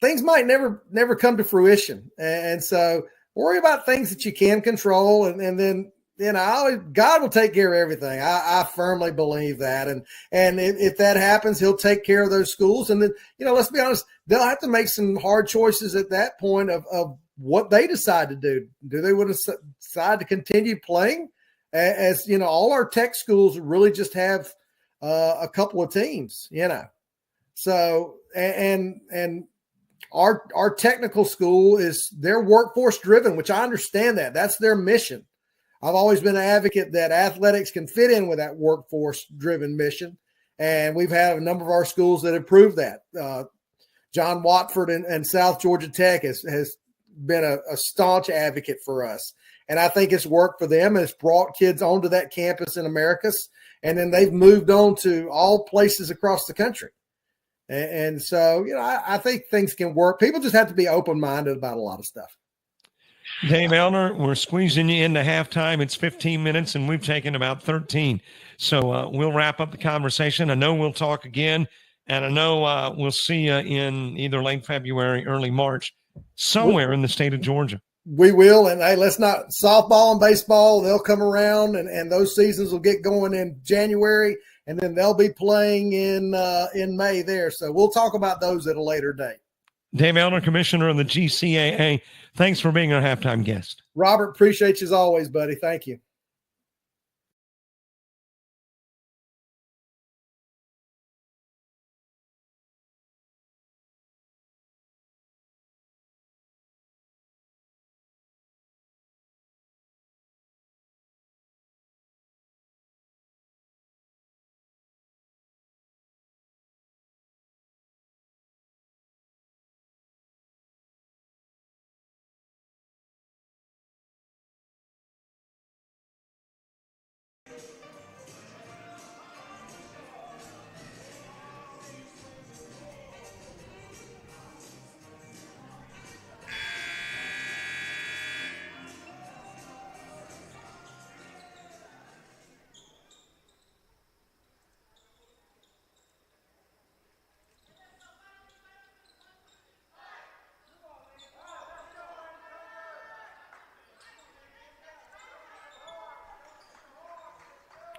things might never come to fruition. And so worry about things that you can control, and then God will take care of everything. I firmly believe that. And if that happens, he'll take care of those schools. And then, let's be honest, they'll have to make some hard choices at that point of what they decide to do. Do they want to decide to continue playing? As all our tech schools really just have a couple of teams, So, and our technical school they're workforce driven, which I understand that. That's their mission. I've always been an advocate that athletics can fit in with that workforce-driven mission, and we've had a number of our schools that have proved that. John Watford and South Georgia Tech has been a staunch advocate for us, and I think it's worked for them. It's brought kids onto that campus in Americus, and then they've moved on to all places across the country. And so, I think things can work. People just have to be open-minded about a lot of stuff. Dave Elner, we're squeezing you into halftime. It's 15 minutes, and we've taken about 13. So we'll wrap up the conversation. I know we'll talk again, and I know we'll see you in either late February, early March, somewhere in the state of Georgia. We will, and hey, let's not – softball and baseball, they'll come around, and those seasons will get going in January, and then they'll be playing in May there. So we'll talk about those at a later date. Dave Elner, Commissioner of the GCAA, thanks for being our halftime guest. Robert, appreciate you as always, buddy. Thank you.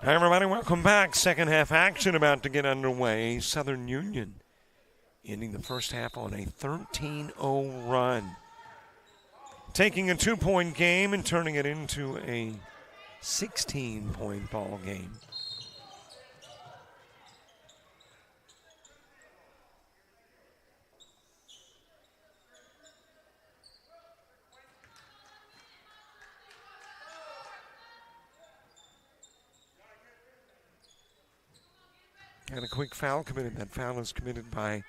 Hi, everybody. Welcome back. Second half action about to get underway. Southern Union ending the first half on a 13-0 run. Taking a 2-point game and turning it into a 16-point ball game. And a quick foul committed. That foul is committed by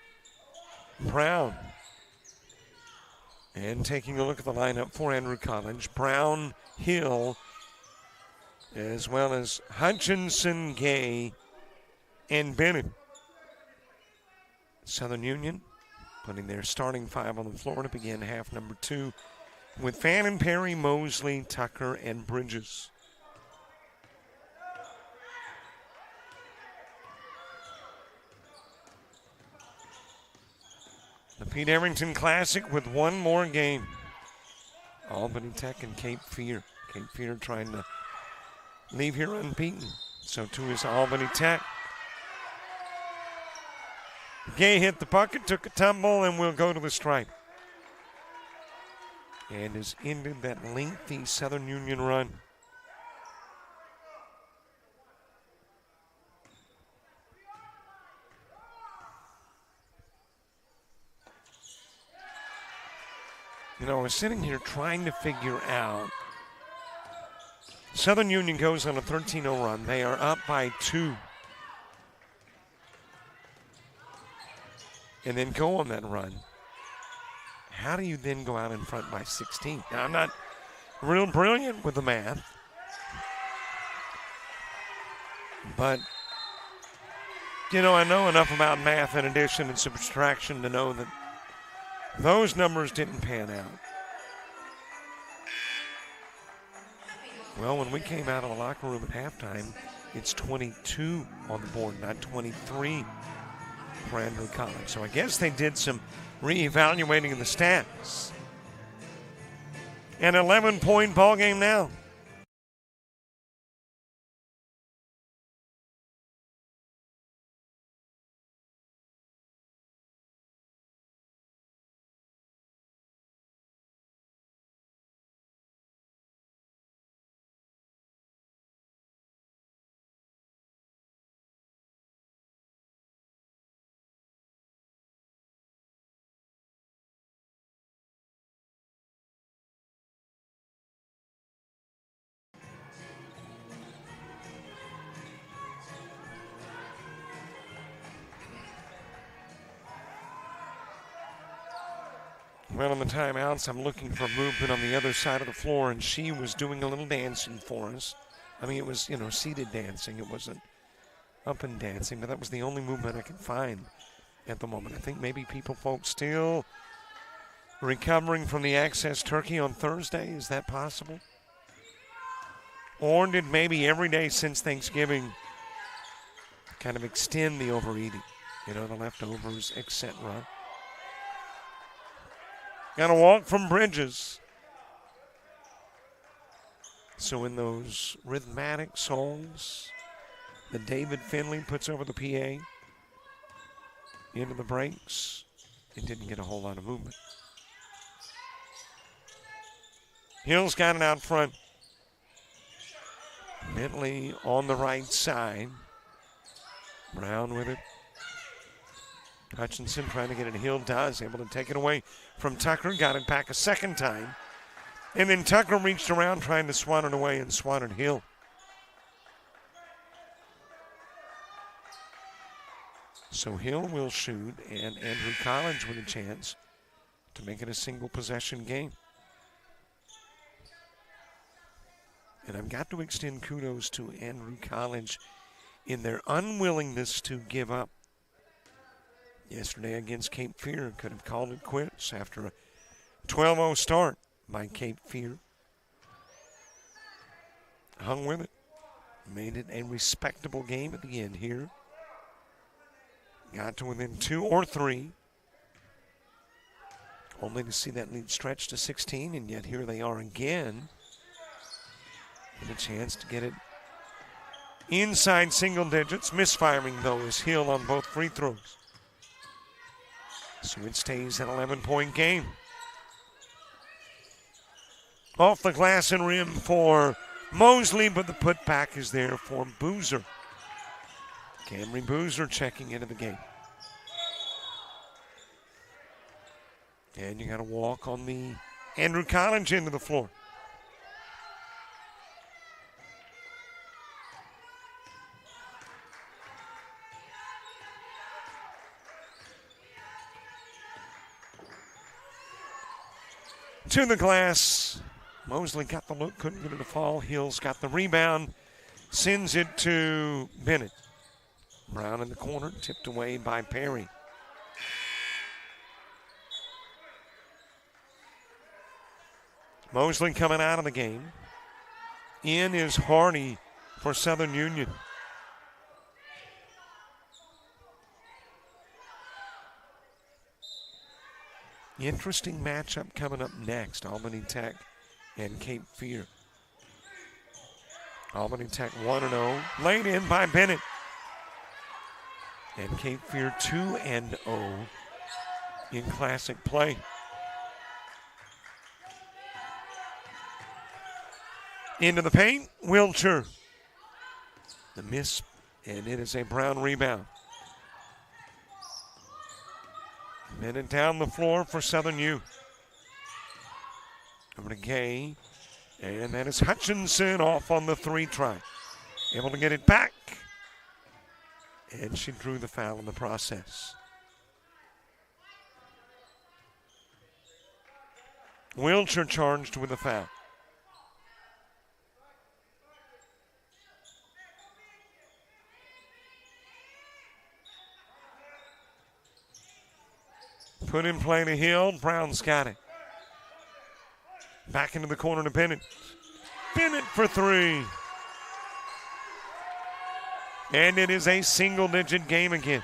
Brown. And taking a look at the lineup for Andrew College, Brown, Hill, as well as Hutchinson, Gay, and Bennett. Southern Union putting their starting five on the floor to begin half number 2 with Fannin, Perry, Mosley, Tucker, and Bridges. The Pete Arrington Classic with one more game. Albany Tech and Cape Fear. Cape Fear trying to leave here unbeaten. So too is Albany Tech. Gay hit the bucket, took a tumble, and will go to the stripe. And has ended that lengthy Southern Union run. You know, I was sitting here trying to figure out. Southern Union goes on a 13-0 run. They are up by 2. And then go on that run. How do you then go out in front by 16? Now, I'm not real brilliant with the math. But, you know, I know enough about math and addition and subtraction to know that those numbers didn't pan out. Well, when we came out of the locker room at halftime, it's 22 on the board, not 23 for Andrew College. So I guess they did some reevaluating of the stats. An 11-point ball game now. Well, on the timeouts, I'm looking for movement on the other side of the floor, and she was doing a little dancing for us. I mean, it was, seated dancing. It wasn't up and dancing, but that was the only movement I could find at the moment. I think maybe folks still recovering from the Access Turkey on Thursday. Is that possible? Or did maybe every day since Thanksgiving kind of extend the overeating? The leftovers, etc. Got a walk from Bridges. So in those rhythmic songs that David Finley puts over the PA, into the breaks, it didn't get a whole lot of movement. Hill's got it out front. Bentley on the right side. Brown with it. Hutchinson trying to get it. Hill does. Able to take it away from Tucker. Got it back a second time. And then Tucker reached around trying to swat it away and swatted Hill. So Hill will shoot, and Andrew Collins with a chance to make it a single possession game. And I've got to extend kudos to Andrew Collins in their unwillingness to give up. Yesterday against Cape Fear, could have called it quits after a 12-0 start by Cape Fear. Hung with it. Made it a respectable game at the end here. Got to within 2 or 3. Only to see that lead stretch to 16, and yet here they are again. With a chance to get it inside single digits. Misfiring, though, is Hill on both free throws. So it stays an 11-point game. Off the glass and rim for Mosley, but the putback is there for Boozer. Camry Boozer checking into the game. And you got to walk on the Andrew Collins into the floor. To the glass. Mosley got the look, couldn't get it to fall. Hill's got the rebound, sends it to Bennett. Brown in the corner, tipped away by Perry. Mosley coming out of the game. In is Hardy for Southern Union. Interesting matchup coming up next. Albany Tech and Cape Fear. Albany Tech 1-0. Laid in by Bennett. And Cape Fear 2-0 in classic play. Into the paint, Wilcher. The miss, and it is a Brown rebound. Bennett down the floor for Southern U. Over to Gay, and that is Hutchinson off on the 3 try. Able to get it back. And she drew the foul in the process. Wilcher charged with a foul. Put in play to Hill. Brown's got it. Back into the corner to Bennett. Bennett for 3. And it is a single-digit game again.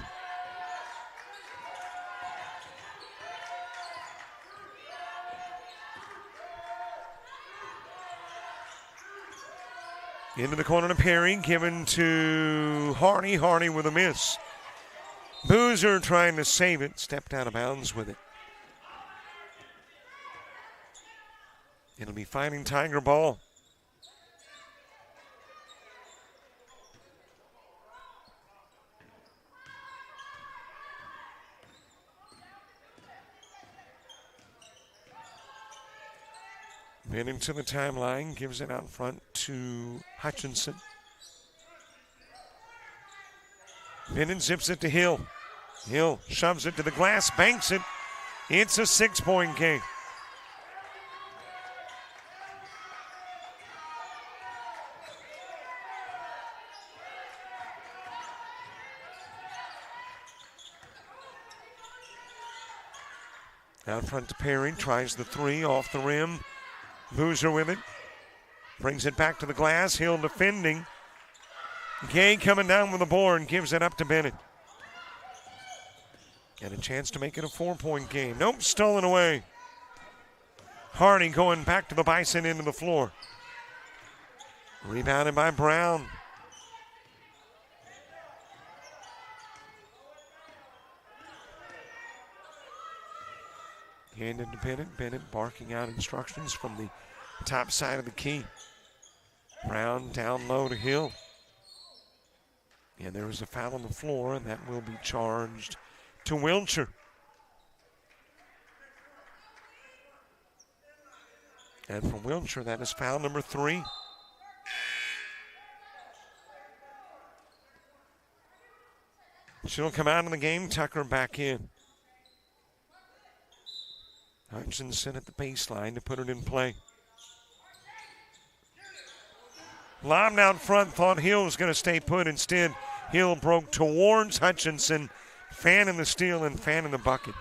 Into the corner to Perry, given to Hardy. Hardy with a miss. Boozer trying to save it, stepped out of bounds with it. It'll be Fighting Tiger ball. Bennett to the timeline, gives it out front to Hutchinson. Bennett zips it to Hill. Hill shoves it to the glass, banks it, It's a 6-point game. Out front to Perry, tries the three off the rim. Boozer with it. Brings it back to the glass. Hill defending. Gay coming down with the board, gives it up to Bennett. And a chance to make it a 4-point game. Nope, stolen away. Hardy going back to the Bison into the floor. Rebounded by Brown. Handed to Bennett. Bennett barking out instructions from the top side of the key. Brown down low to Hill. And there is a foul on the floor, and that will be charged to Wiltshire. And for Wiltshire, that is foul number 3. She'll come out of the game. Tucker back in. Hutchinson at the baseline to put it in play. Lobbed out front, thought Hill was going to stay put. Instead, Hill broke towards Hutchinson, fanning the steal and fanning the bucket.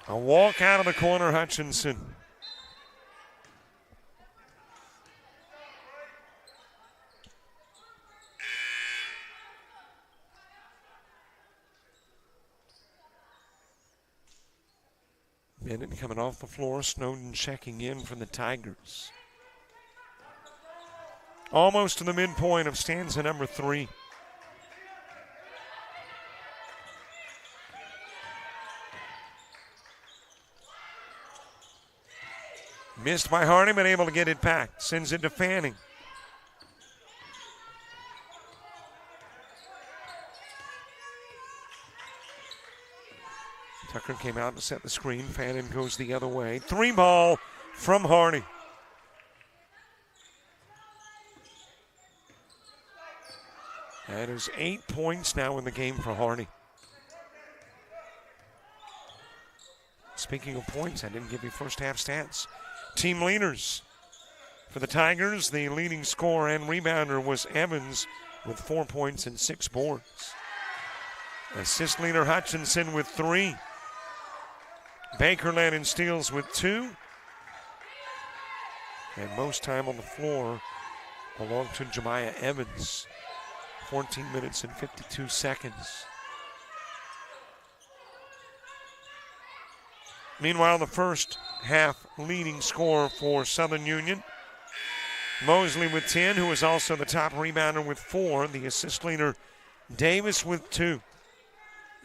A walk out of the corner, Hutchinson. Bennett coming off the floor. Snowden checking in for the Tigers. Almost to the midpoint of stanza number 3. Missed by Hardy, but able to get it back. Sends it to Fanning. Tucker came out to set the screen. Fanning goes the other way. 3 ball from Hardy. That is 8 points now in the game for Hardy. Speaking of points, I didn't give you first half stats. Team leaders. For the Tigers, the leading scorer and rebounder was Evans with 4 points and 6 boards. Assist leader Hutchinson with 3. Baker led in steals with 2. And most time on the floor belonged to Jemiah Evans. 14 minutes and 52 seconds. Meanwhile, the first half leading scorer for Southern Union, Mosley with 10, who is also the top rebounder with 4. The assist leader, Davis with 2.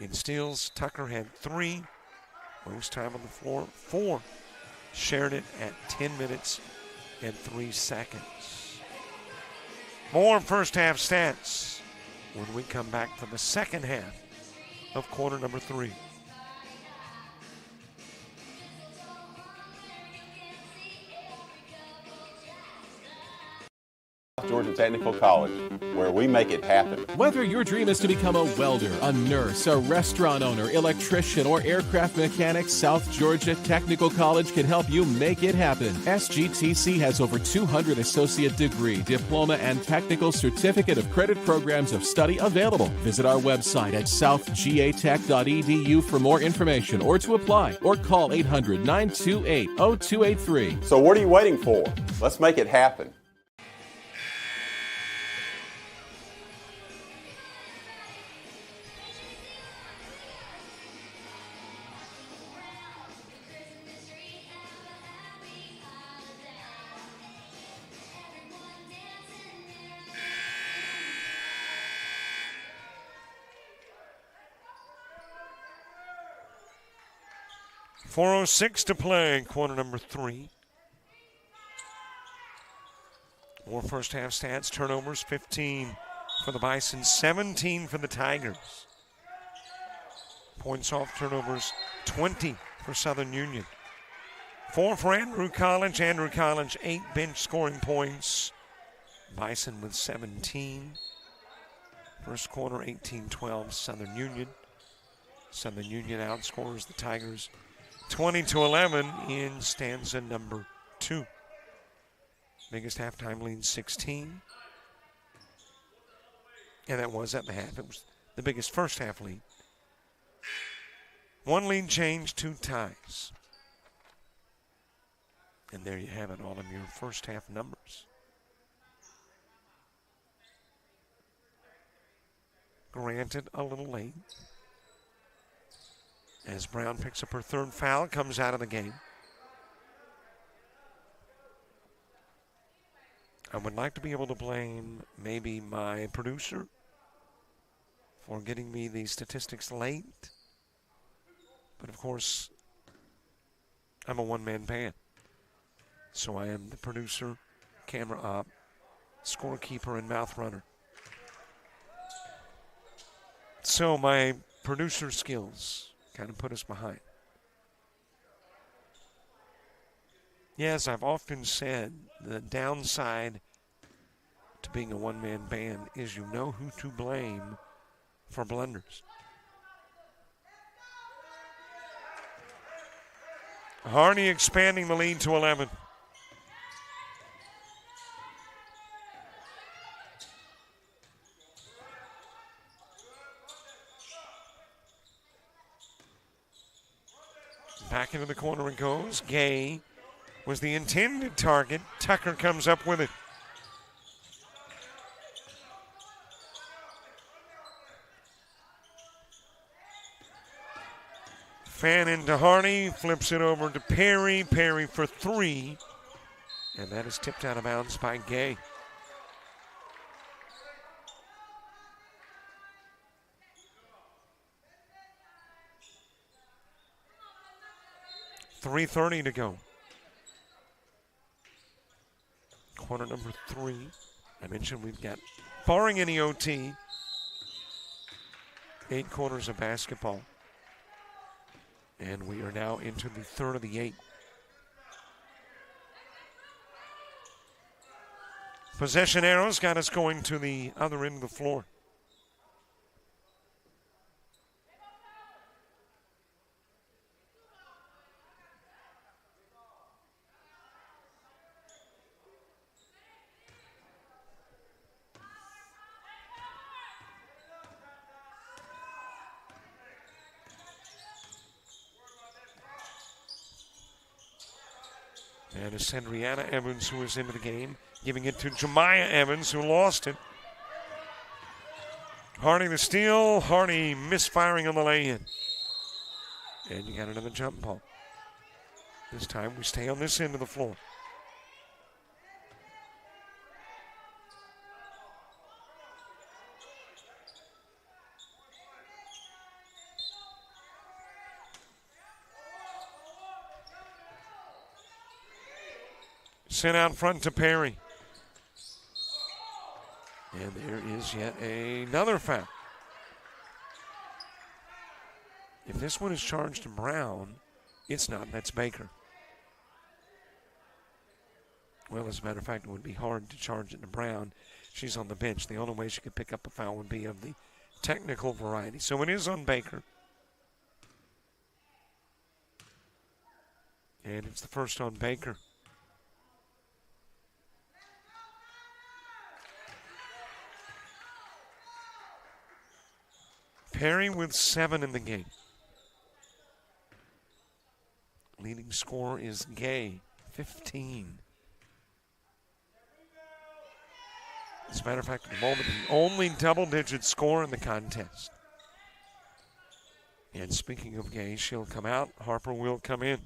In steals, Tucker had 3. Most time on the floor, 4. Shared it at 10 minutes and 3 seconds. More first half stats when we come back for the second half of quarter number 3. Georgia Technical College, where we make it happen. Whether your dream is to become a welder, a nurse, a restaurant owner, electrician, or aircraft mechanic, South Georgia Technical College can help you make it happen. SGTC has over 200 associate degree, diploma, and technical certificate of credit programs of study available. Visit our website at southgatech.edu for more information or to apply, or call 800-928-0283. So what are you waiting for? Let's make it happen. .406 to play, quarter number 3. More first half stats. Turnovers, 15 for the Bison, 17 for the Tigers. Points off turnovers, 20 for Southern Union. 4 for Andrew College. Andrew College, 8 bench scoring points. Bison with 17. First quarter, 18-12, Southern Union. Southern Union outscores the Tigers 20-11 in stanza number 2. Biggest halftime lead, 16. And that was at the half. It was the biggest first half lead. 1 lead change, 2 ties. And there you have it, all of your first half numbers. Granted, a little late. As Brown picks up her 3rd foul, comes out of the game. I would like to be able to blame maybe my producer for getting me the statistics late. But of course, I'm a one-man band. So I am the producer, camera op, scorekeeper, and mouth runner. So my producer skills kind of put us behind. Yes, I've often said the downside to being a one-man band is you know who to blame for blunders. Harney expanding the lead to 11. Back into the corner it goes. Gay was the intended target. Tucker comes up with it. Fan into Harney, flips it over to Perry. Perry for 3. And that is tipped out of bounds by Gay. .3:30 to go. Quarter number 3. I mentioned we've got, barring any OT, 8 quarters of basketball. And we are now into the 3rd of the 8. Possession arrows got us going to the other end of the floor. And it's Henrietta Evans who is into the game, giving it to Jemiah Evans, who lost it. Harney the steal. Harney misfiring on the lay-in. And you got another jump ball. This time we stay on this end of the floor. Sent out front to Perry. And there is yet another foul. If this one is charged to Brown, it's not. That's Baker. Well, as a matter of fact, it would be hard to charge it to Brown. She's on the bench. The only way she could pick up a foul would be of the technical variety. So it is on Baker. And it's the first on Baker. Perry with 7 in the game. Leading scorer is Gay, 15. As a matter of fact, at the moment, the only double-digit score in the contest. And speaking of Gay, she'll come out. Harper will come in.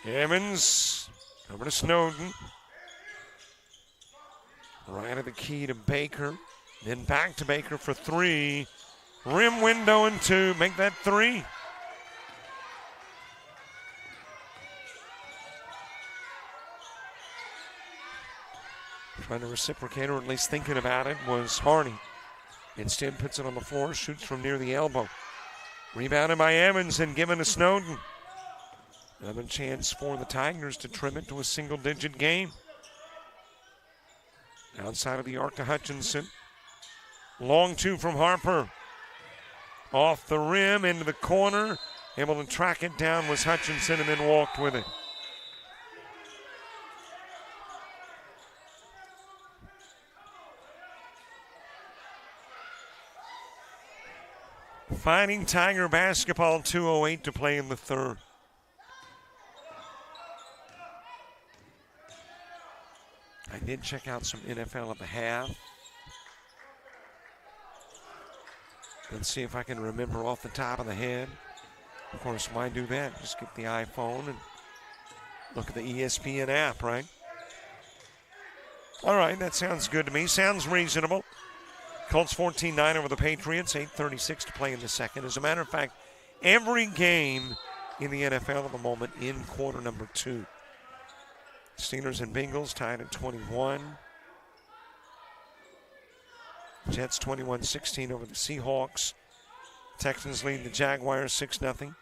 Evans over to Snowden. Right of the key to Baker. Then back to Baker for 3. Rim window and 2. Make that 3. Trying to reciprocate, or at least thinking about it, was Harney. Instead puts it on the floor, shoots from near the elbow. Rebounded by Evans and given to Snowden. Another chance for the Tigers to trim it to a single-digit game. Outside of the arc to Hutchinson. Long two from Harper. Off the rim, into the corner. Able to track it down was Hutchinson and then walked with it. Fighting Tiger basketball, 2:08 to play in the third. I did check out some NFL at the half. Let's see if I can remember off the top of the head. Of course, why do that? Just get the iPhone and look at the ESPN app, right? All right, that sounds good to me. Sounds reasonable. Colts 14-9 over the Patriots, 8:36 to play in the second. As a matter of fact, every game in the NFL at the moment in quarter number 2. Steelers and Bengals tied at 21. Jets 21-16 over the Seahawks. Texans lead the Jaguars 6-0.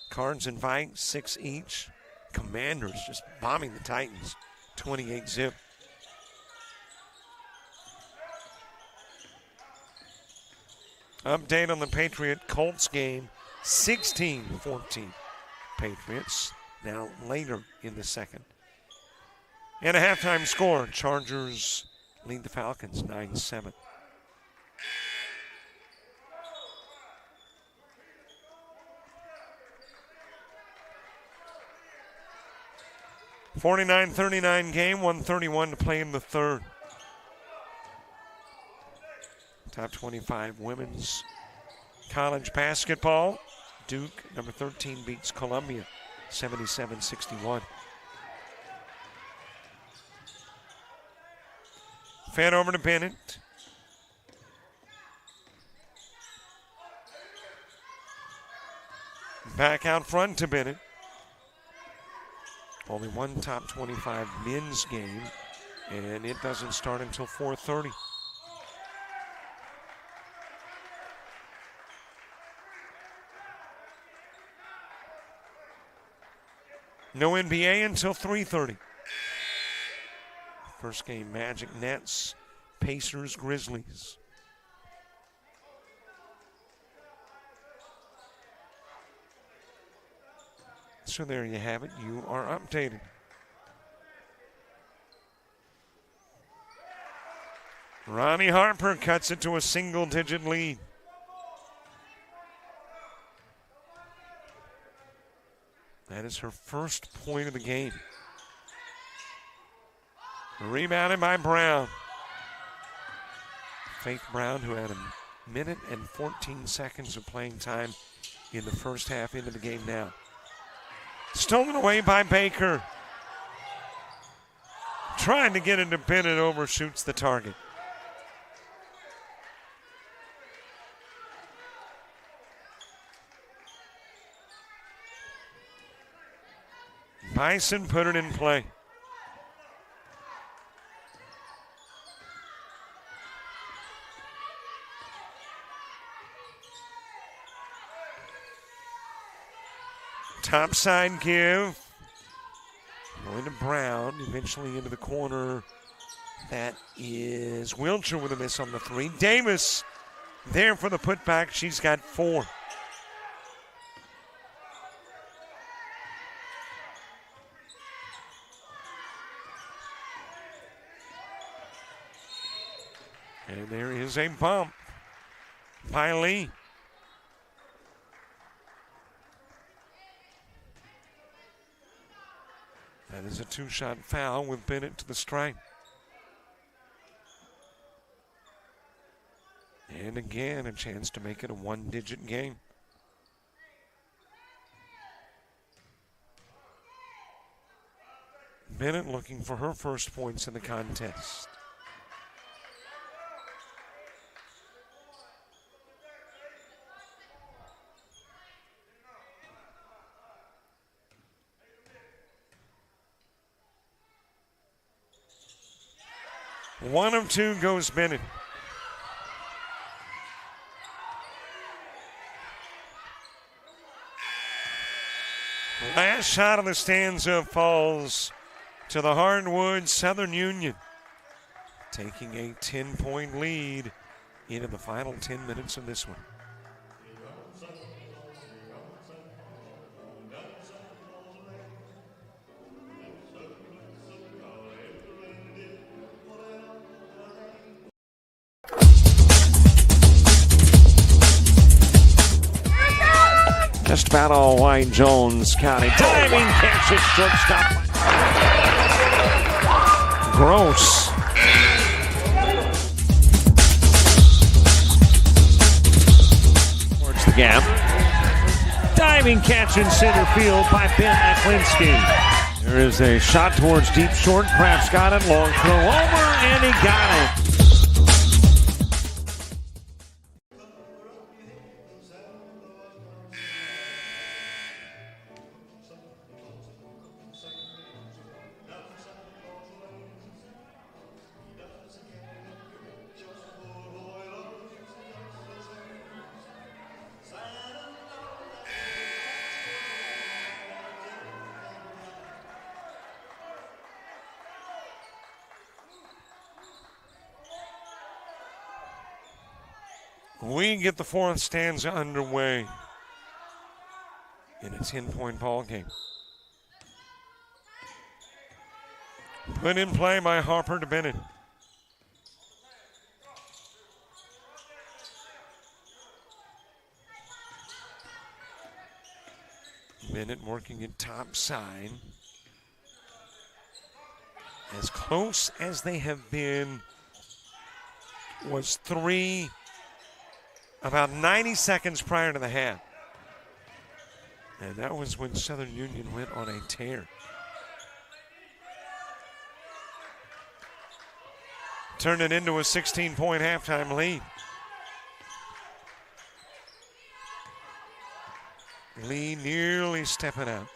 Cards and Vikes 6 each. Commanders just bombing the Titans 28-0. Update on the Patriot-Colts game, 16-14 Patriots, now later in the second. And a halftime score, Chargers lead the Falcons 9-7. (49-39) game, 1:31 to play in the third. Top 25 women's college basketball. Duke, number 13, beats Columbia, 77-61. Fed over to Bennett. Back out front to Bennett. Only one top 25 men's game, and it doesn't start until 4:30. No NBA until 3:30. First game, Magic, Nets, Pacers, Grizzlies. So there you have it. You are updated. Ronnie Harper cuts it to a single-digit lead. That is her first point of the game. Rebounded by Brown. Faith Brown, who had a minute and 14 seconds of playing time in the first half, into the game now. Stolen away by Baker. Trying to get into Bennett, overshoots the target. Bison put it in play. Topside give. Going to Brown, eventually into the corner. That is Wiltshire with a miss on the three. Davis there for the putback. She's got 4. And there is a bump by Lee. That is a 2-shot foul with Bennett to the stripe. And again, a chance to make it a 1-digit game. Bennett looking for her first points in the contest. 1 of 2 goes Bennett. Last shot of the stanza falls to the hardwood Southern Union, taking a 10-point lead into the final 10 minutes of this one. Just about all white Jones County. Diving catch at shortstop. Gross. Towards the gap. Diving catch in center field by Ben Aklinski. There is a shot towards deep short. Kraft's got it. Long throw over, and he got it. We get the fourth stanza underway in a 10-point ball game. Put in play by Harper to Bennett. Bennett working it top side. As close as they have been was 3 about 90 seconds prior to the half. And that was when Southern Union went on a tear. Turned it into a 16-point halftime lead. Lee nearly stepping out.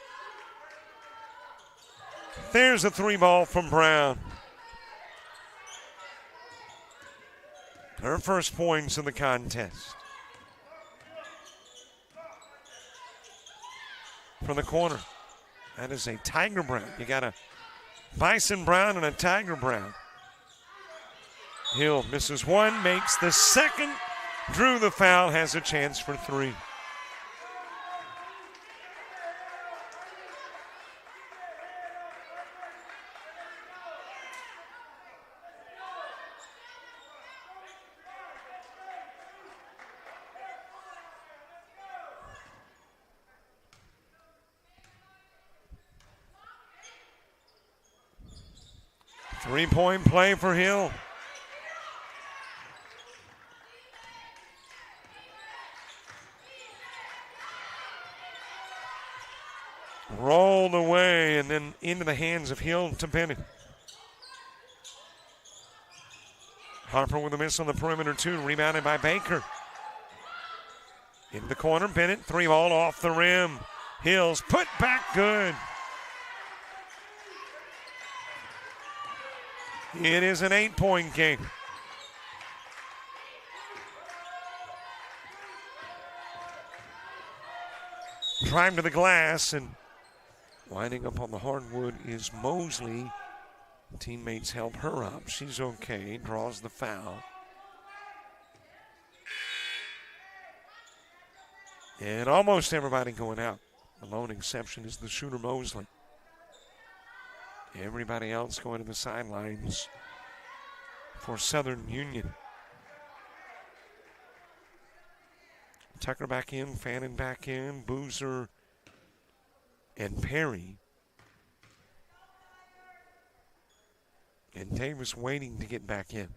There's a 3-ball from Brown. Her first points in the contest. From the corner. That is a Tiger Brown. You got a Bison Brown and a Tiger Brown. Hill misses one, makes the second. Drew the foul, has a chance for 3. Three-point play for Hill. Rolled away and then into the hands of Hill to Bennett. Harper with a miss on the perimeter too, rebounded by Baker. In the corner, Bennett, 3-ball off the rim. Hill's put back good. It is an 8-point game. Drive to the glass and winding up on the hardwood is Mosley. Teammates help her up. She's okay. Draws the foul. And almost everybody going out. The lone exception is the shooter Mosley. Everybody else going to the sidelines for Southern Union. Tucker back in, Fannin back in, Boozer and Perry. And Davis waiting to get back in.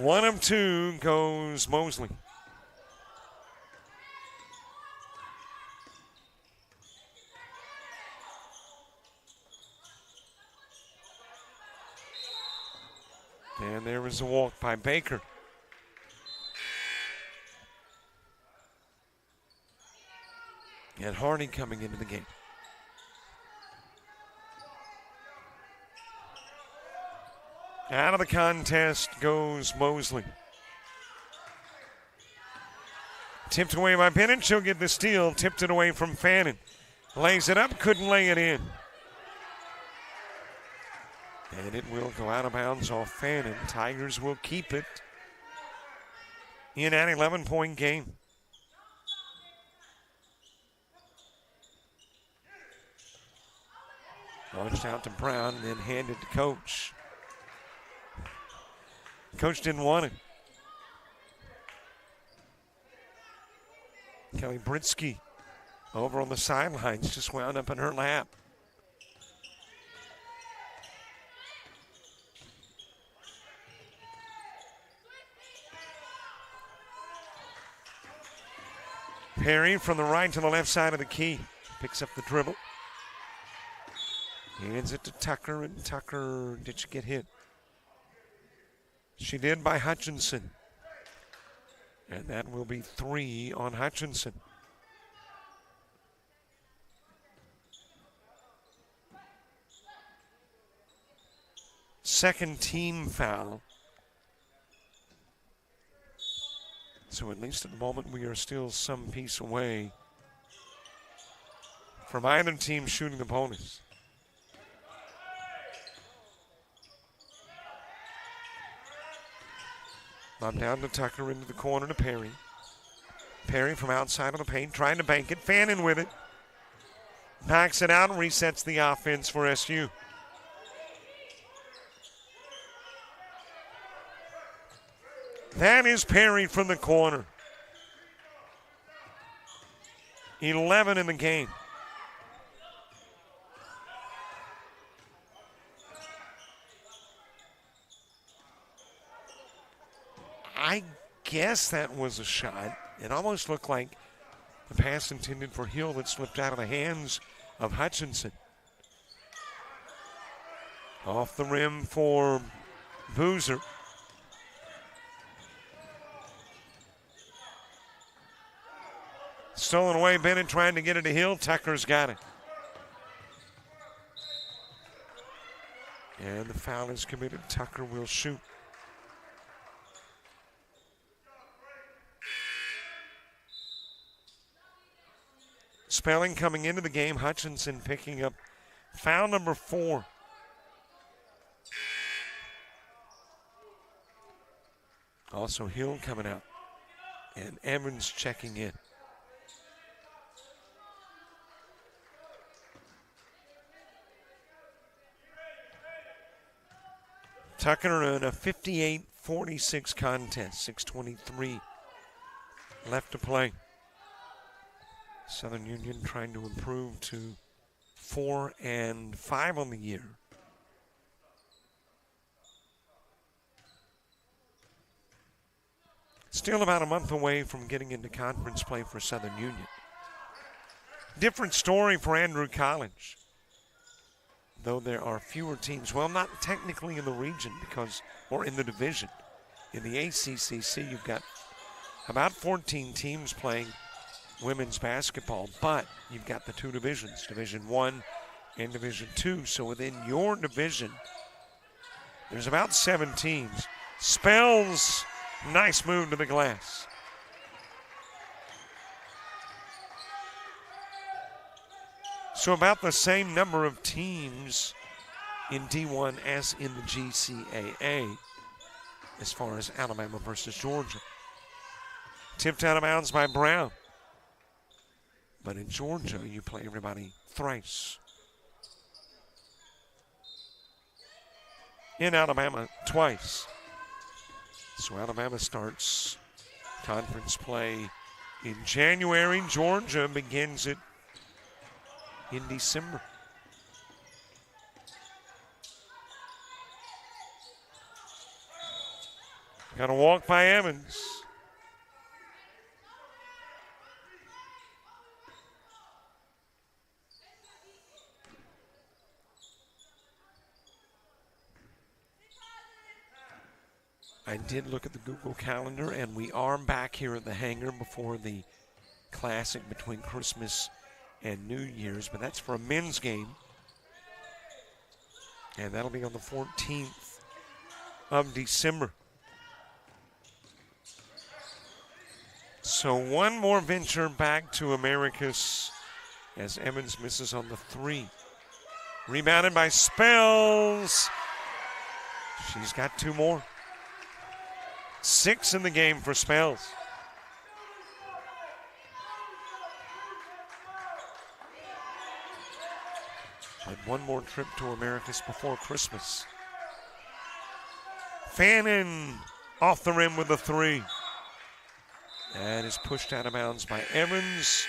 One of 2 goes Mosley. And there was a walk by Baker. And Hardy coming into the game. Out of the contest goes Mosley. Tipped away by Bennett. She'll get the steal. Tipped it away from Fannin. Lays it up. Couldn't lay it in. And it will go out of bounds off Fannin. Tigers will keep it in an 11-point game. Launched out to Brown and then handed to Coach. Coach didn't want it. Kelly Britsky over on the sidelines just wound up in her lap. Perry from the right to the left side of the key. Picks up the dribble. Hands it to Tucker, and Tucker, did she get hit? She did by Hutchinson. And that will be 3 on Hutchinson. Second team foul. So at least at the moment we are still some piece away from either team shooting the bonus. Lob down to Tucker into the corner to Perry. Perry from outside of the paint trying to bank it. Fannin with it. Knocks it out and resets the offense for SU. That is Perry from the corner. 11 in the game. I guess that was a shot. It almost looked like the pass intended for Hill that slipped out of the hands of Hutchinson. Off the rim for Boozer. Stolen away, Bennett trying to get it to Hill. Tucker's got it. And the foul is committed. Tucker will shoot. Spelling coming into the game. Hutchinson picking up foul number 4. Also Hill coming out. And Evans checking in. Tucker in a 58-46 contest. 6:23 left to play. Southern Union trying to improve to 4-5 on the year. Still about a month away from getting into conference play for Southern Union. Different story for Andrew College. Though there are fewer teams, well, not technically in the region or in the division. In the ACCC, you've got about 14 teams playing women's basketball, but you've got the 2 divisions, Division 1 and Division 2. So within your division, there's about 7 teams. Spells, nice move to the glass. So about the same number of teams in D1 as in the GCAA as far as Alabama versus Georgia. Tipped out of bounds by Brown. But in Georgia, you play everybody thrice. In Alabama, twice. So Alabama starts conference play in January. Georgia begins it in December. Got a walk by Evans. I did look at the Google Calendar, and we are back here at the hangar before the Classic between Christmas and New Year's, but that's for a men's game. And that'll be on the 14th of December. So one more venture back to Americus as Evans misses on the 3. Rebounded by Spells. She's got 2 more. 6 in the game for Spells. And one more trip to Americus before Christmas. Fannin off the rim with a 3. That is pushed out of bounds by Evans.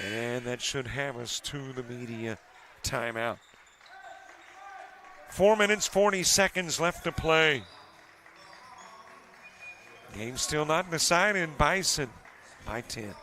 And that should have us to the media timeout. 4 minutes, 40 seconds left to play. Game still not decided. Bison by 10.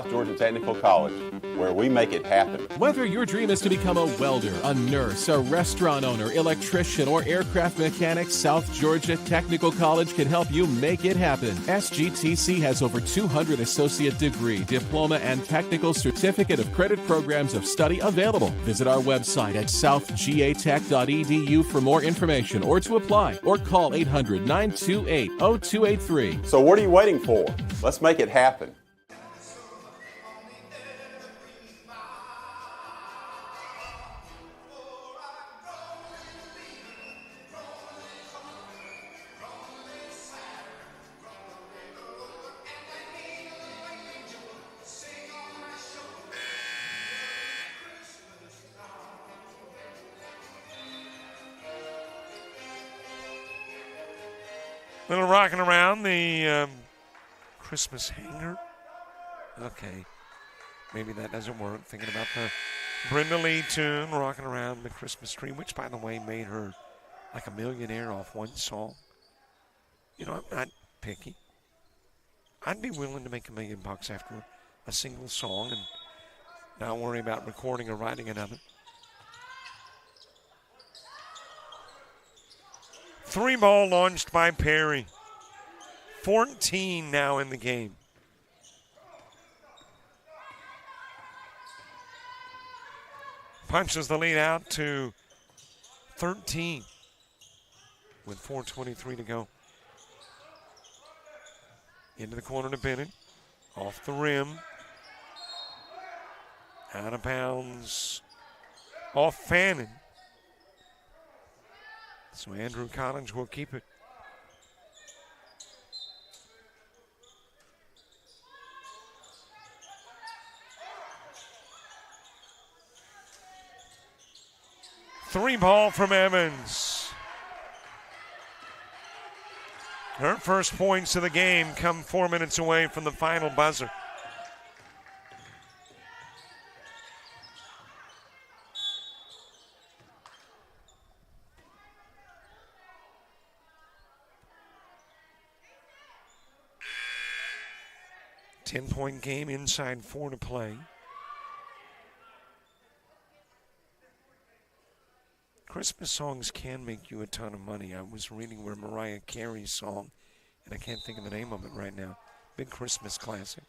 Georgia Technical College, where we make it happen. Whether your dream is to become a welder, a nurse, a restaurant owner, electrician, or aircraft mechanic, South Georgia Technical College can help you make it happen. SGTC has over 200 associate degree, diploma, and technical certificate of credit programs of study available. Visit our website at southgatech.edu for more information or to apply, or call 800-928-0283. So what are you waiting for? Let's make it happen. Little rocking around the Christmas hanger. Okay, maybe that doesn't work. Thinking about the Brenda Lee tune, rocking around the Christmas tree, which, by the way, made her like a millionaire off one song. You know, I'm not picky. I'd be willing to make $1 million after a single song and not worry about recording or writing another. 3 ball launched by Perry. 14 now in the game. Punches the lead out to 13 with 4:23 to go. Into the corner to Bennett. Off the rim. Out of bounds. Off Fannin. So Andrew Collins will keep it. Three ball from Evans. Her first points of the game come 4 minutes away from the final buzzer. Ten-point game, inside 4 to play. Christmas songs can make you a ton of money. I was reading where Mariah Carey's song, and I can't think of the name of it right now. Big Christmas classic.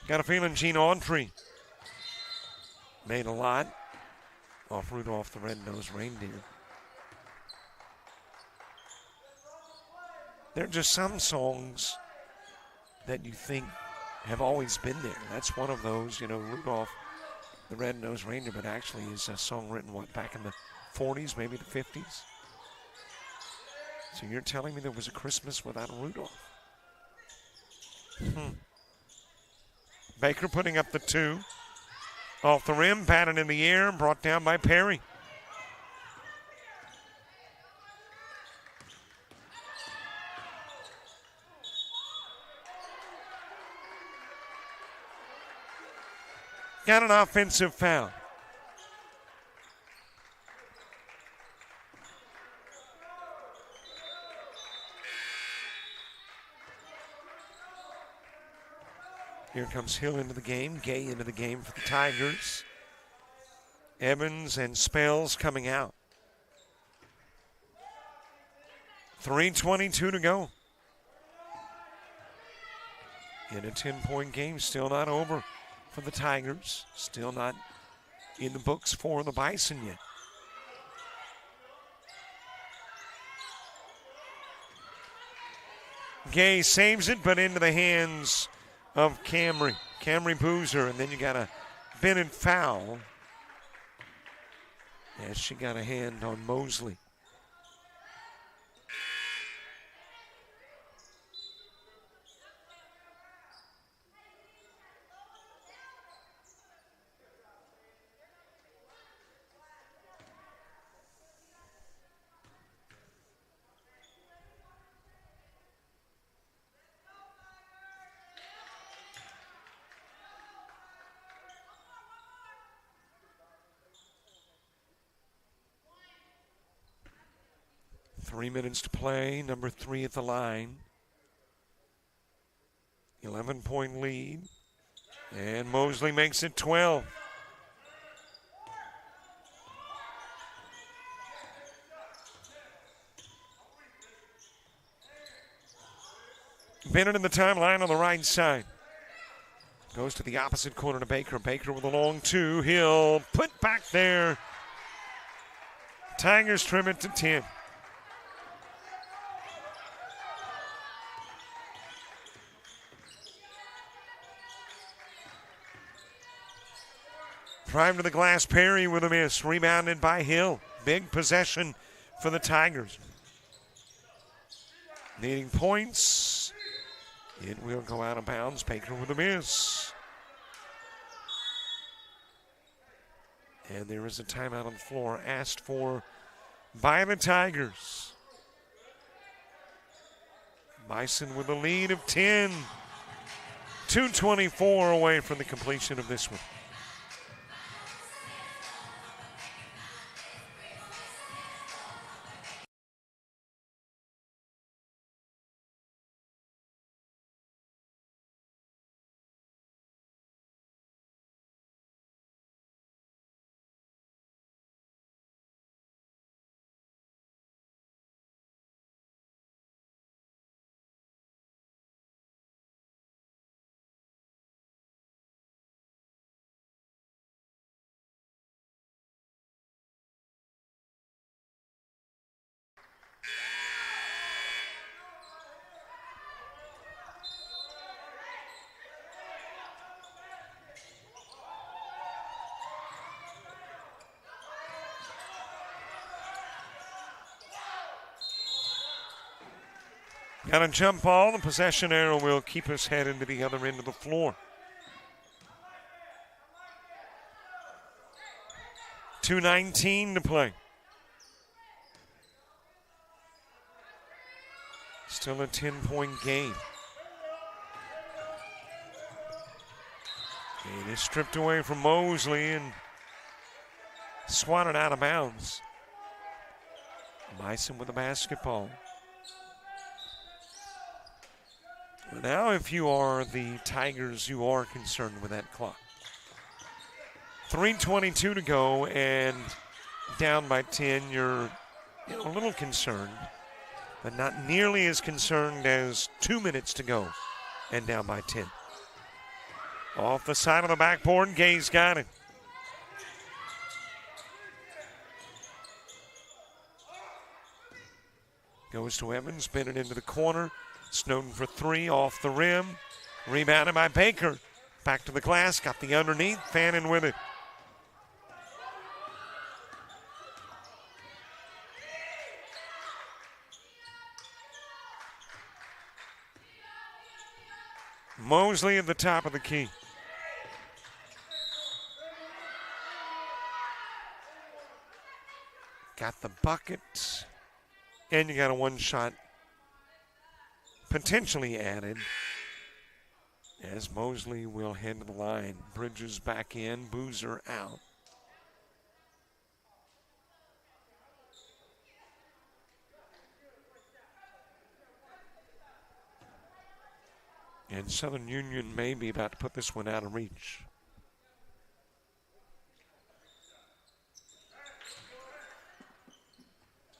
Got a feeling Gene Autry made a lot off Rudolph the Red-Nosed Reindeer. There are just some songs that you think have always been there. That's one of those, you know, Rudolph the Red-Nosed Reindeer, but actually is a song written, what, back in the 40s, maybe the 50s? So you're telling me there was a Christmas without a Rudolph? Baker putting up the 2. Off the rim, batted in the air, brought down by Perry. Got an offensive foul. Here comes Hill into the game, Gay into the game for the Tigers. Evans and Spells coming out. 3:22 to go. In a 10-point game, still not over for the Tigers. Still not in the books for the Bison yet. Gay saves it, but into the hands of Camry Boozer, and then you got a Bennett foul as she got a hand on Mosley. Three minutes to play, number 3 at the line. 11-point lead. And Mosley makes it 12. Bennett in the timeline on the right side. Goes to the opposite corner to Baker. Baker with a long 2. He'll put back there. Tigers trim it to 10. Drive to the glass, Perry with a miss. Rebounded by Hill. Big possession for the Tigers. Needing points. It will go out of bounds. Baker with a miss. And there is a timeout on the floor asked for by the Tigers. Bison with a lead of 10. 2:24 away from the completion of this one. Got a jump ball. The possession arrow will keep us headed to the other end of the floor. 2:19 to play. Still a 10-point game. It is stripped away from Mosley and swatted out of bounds. Bison with the basketball. Now, if you are the Tigers, you are concerned with that clock. 3:22 to go and down by 10. You're a little concerned, but not nearly as concerned as 2 minutes to go and down by 10. Off the side of the backboard, Gay's got it. Goes to Evans, Bennett into the corner. Snowden for 3, off the rim. Rebounded by Baker. Back to the glass, got the underneath, Fannin with it. Mosley at the top of the key. Got the bucket. And you got a one-shot potentially added as Mosley will head to the line. Bridges back in, Boozer out. And Southern Union may be about to put this one out of reach.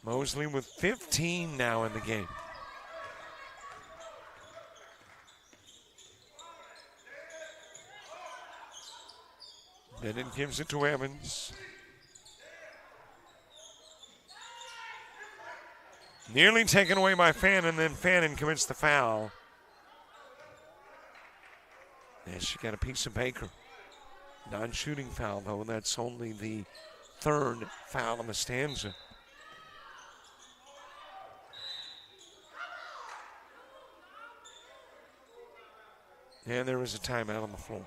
Mosley with 15 now in the game. Bennett gives it to Evans. Nearly taken away by Fannin, then Fannin commits the foul. And she got a piece of Baker. Non-shooting foul, though. That's only the third foul of the stanza. And there is a timeout on the floor.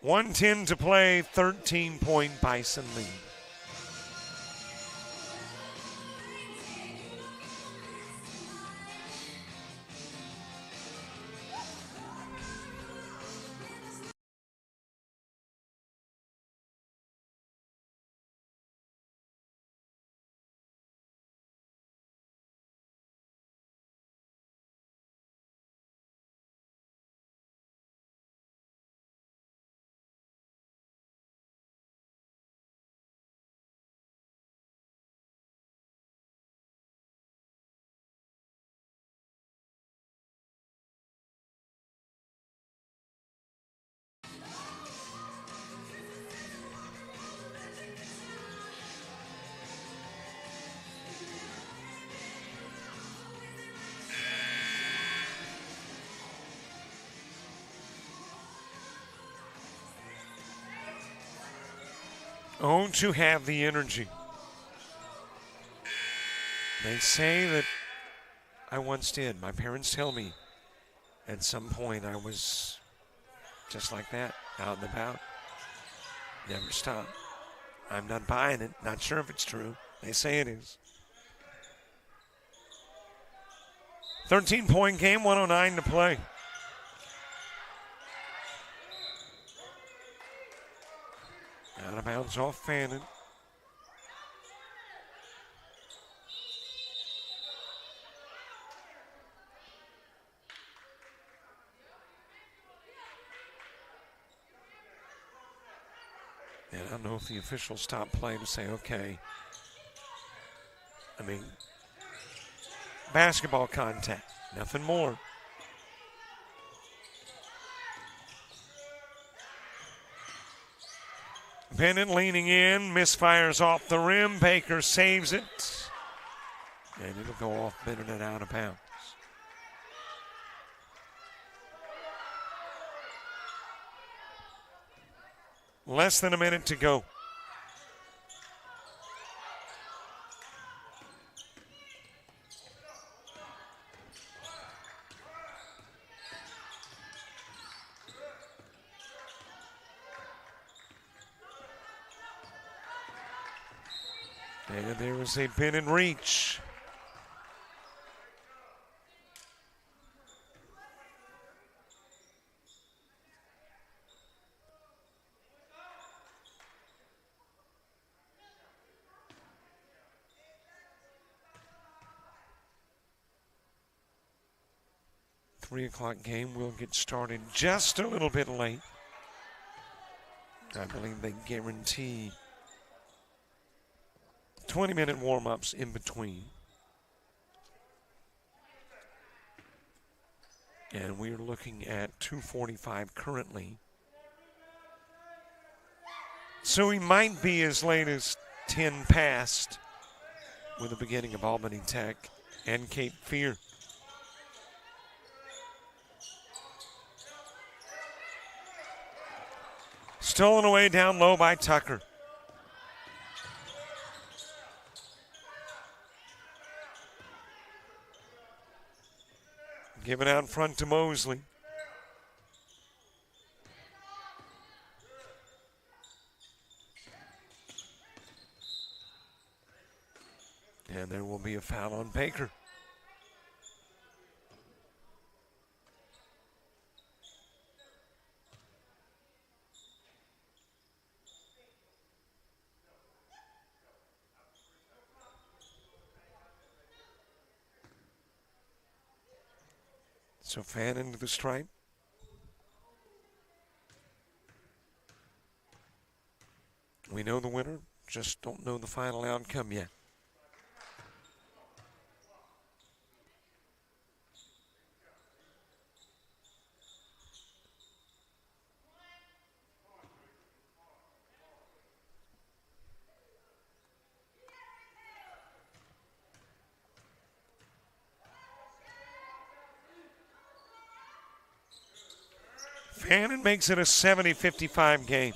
1:10 to play, 13-point Bison lead. Oh, to have the energy. They say that I once did. My parents tell me at some point I was just like that, out and about. Never stopped. I'm not buying it. Not sure if it's true. They say it is. 13-point game, 1:09 to play. Out of bounds off Fannin. And I don't know if the officials stopped play to say, okay. I mean, basketball contact, nothing more. Bennett leaning in, misfires off the rim. Baker saves it. And it'll go off Bennett and out of bounds. Less than a minute to go. And there was a Bennett reach. Three o'clock game will get started just a little bit late. I believe they guarantee 20-minute warm-ups in between. And we're looking at 2:45 currently. So we might be as late as 10 past with the beginning of Albany Tech and Cape Fear. Stolen away down low by Tucker. Given out in front to Mosley. And there will be a foul on Baker. So fan into the stripe. We know the winner, just don't know the final outcome yet. Fannin makes it a 70-55 game.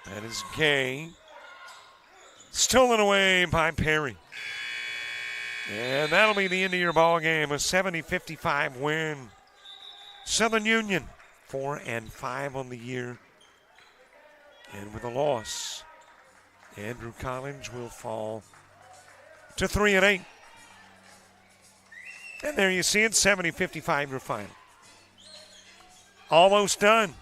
That is Gay. Stolen away by Perry. And that'll be the end of your ball game. A 70-55 win. Southern Union 4-5 on the year. And with a loss, Andrew College will fall to 3-8. And there you see it, 70-55 your final. Almost done.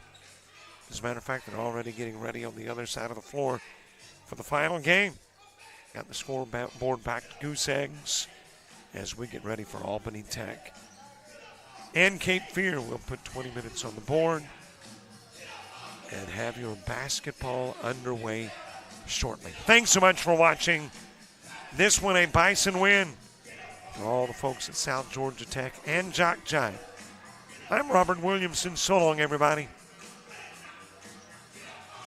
As a matter of fact, they're already getting ready on the other side of the floor for the final game. Got the scoreboard back to goose eggs as we get ready for Albany Tech. And Cape Fear will put 20 minutes on the board and have your basketball underway shortly. Thanks so much for watching. This one a Bison win for all the folks at South Georgia Tech and JockJive. I'm Robert Williamson. So long, everybody.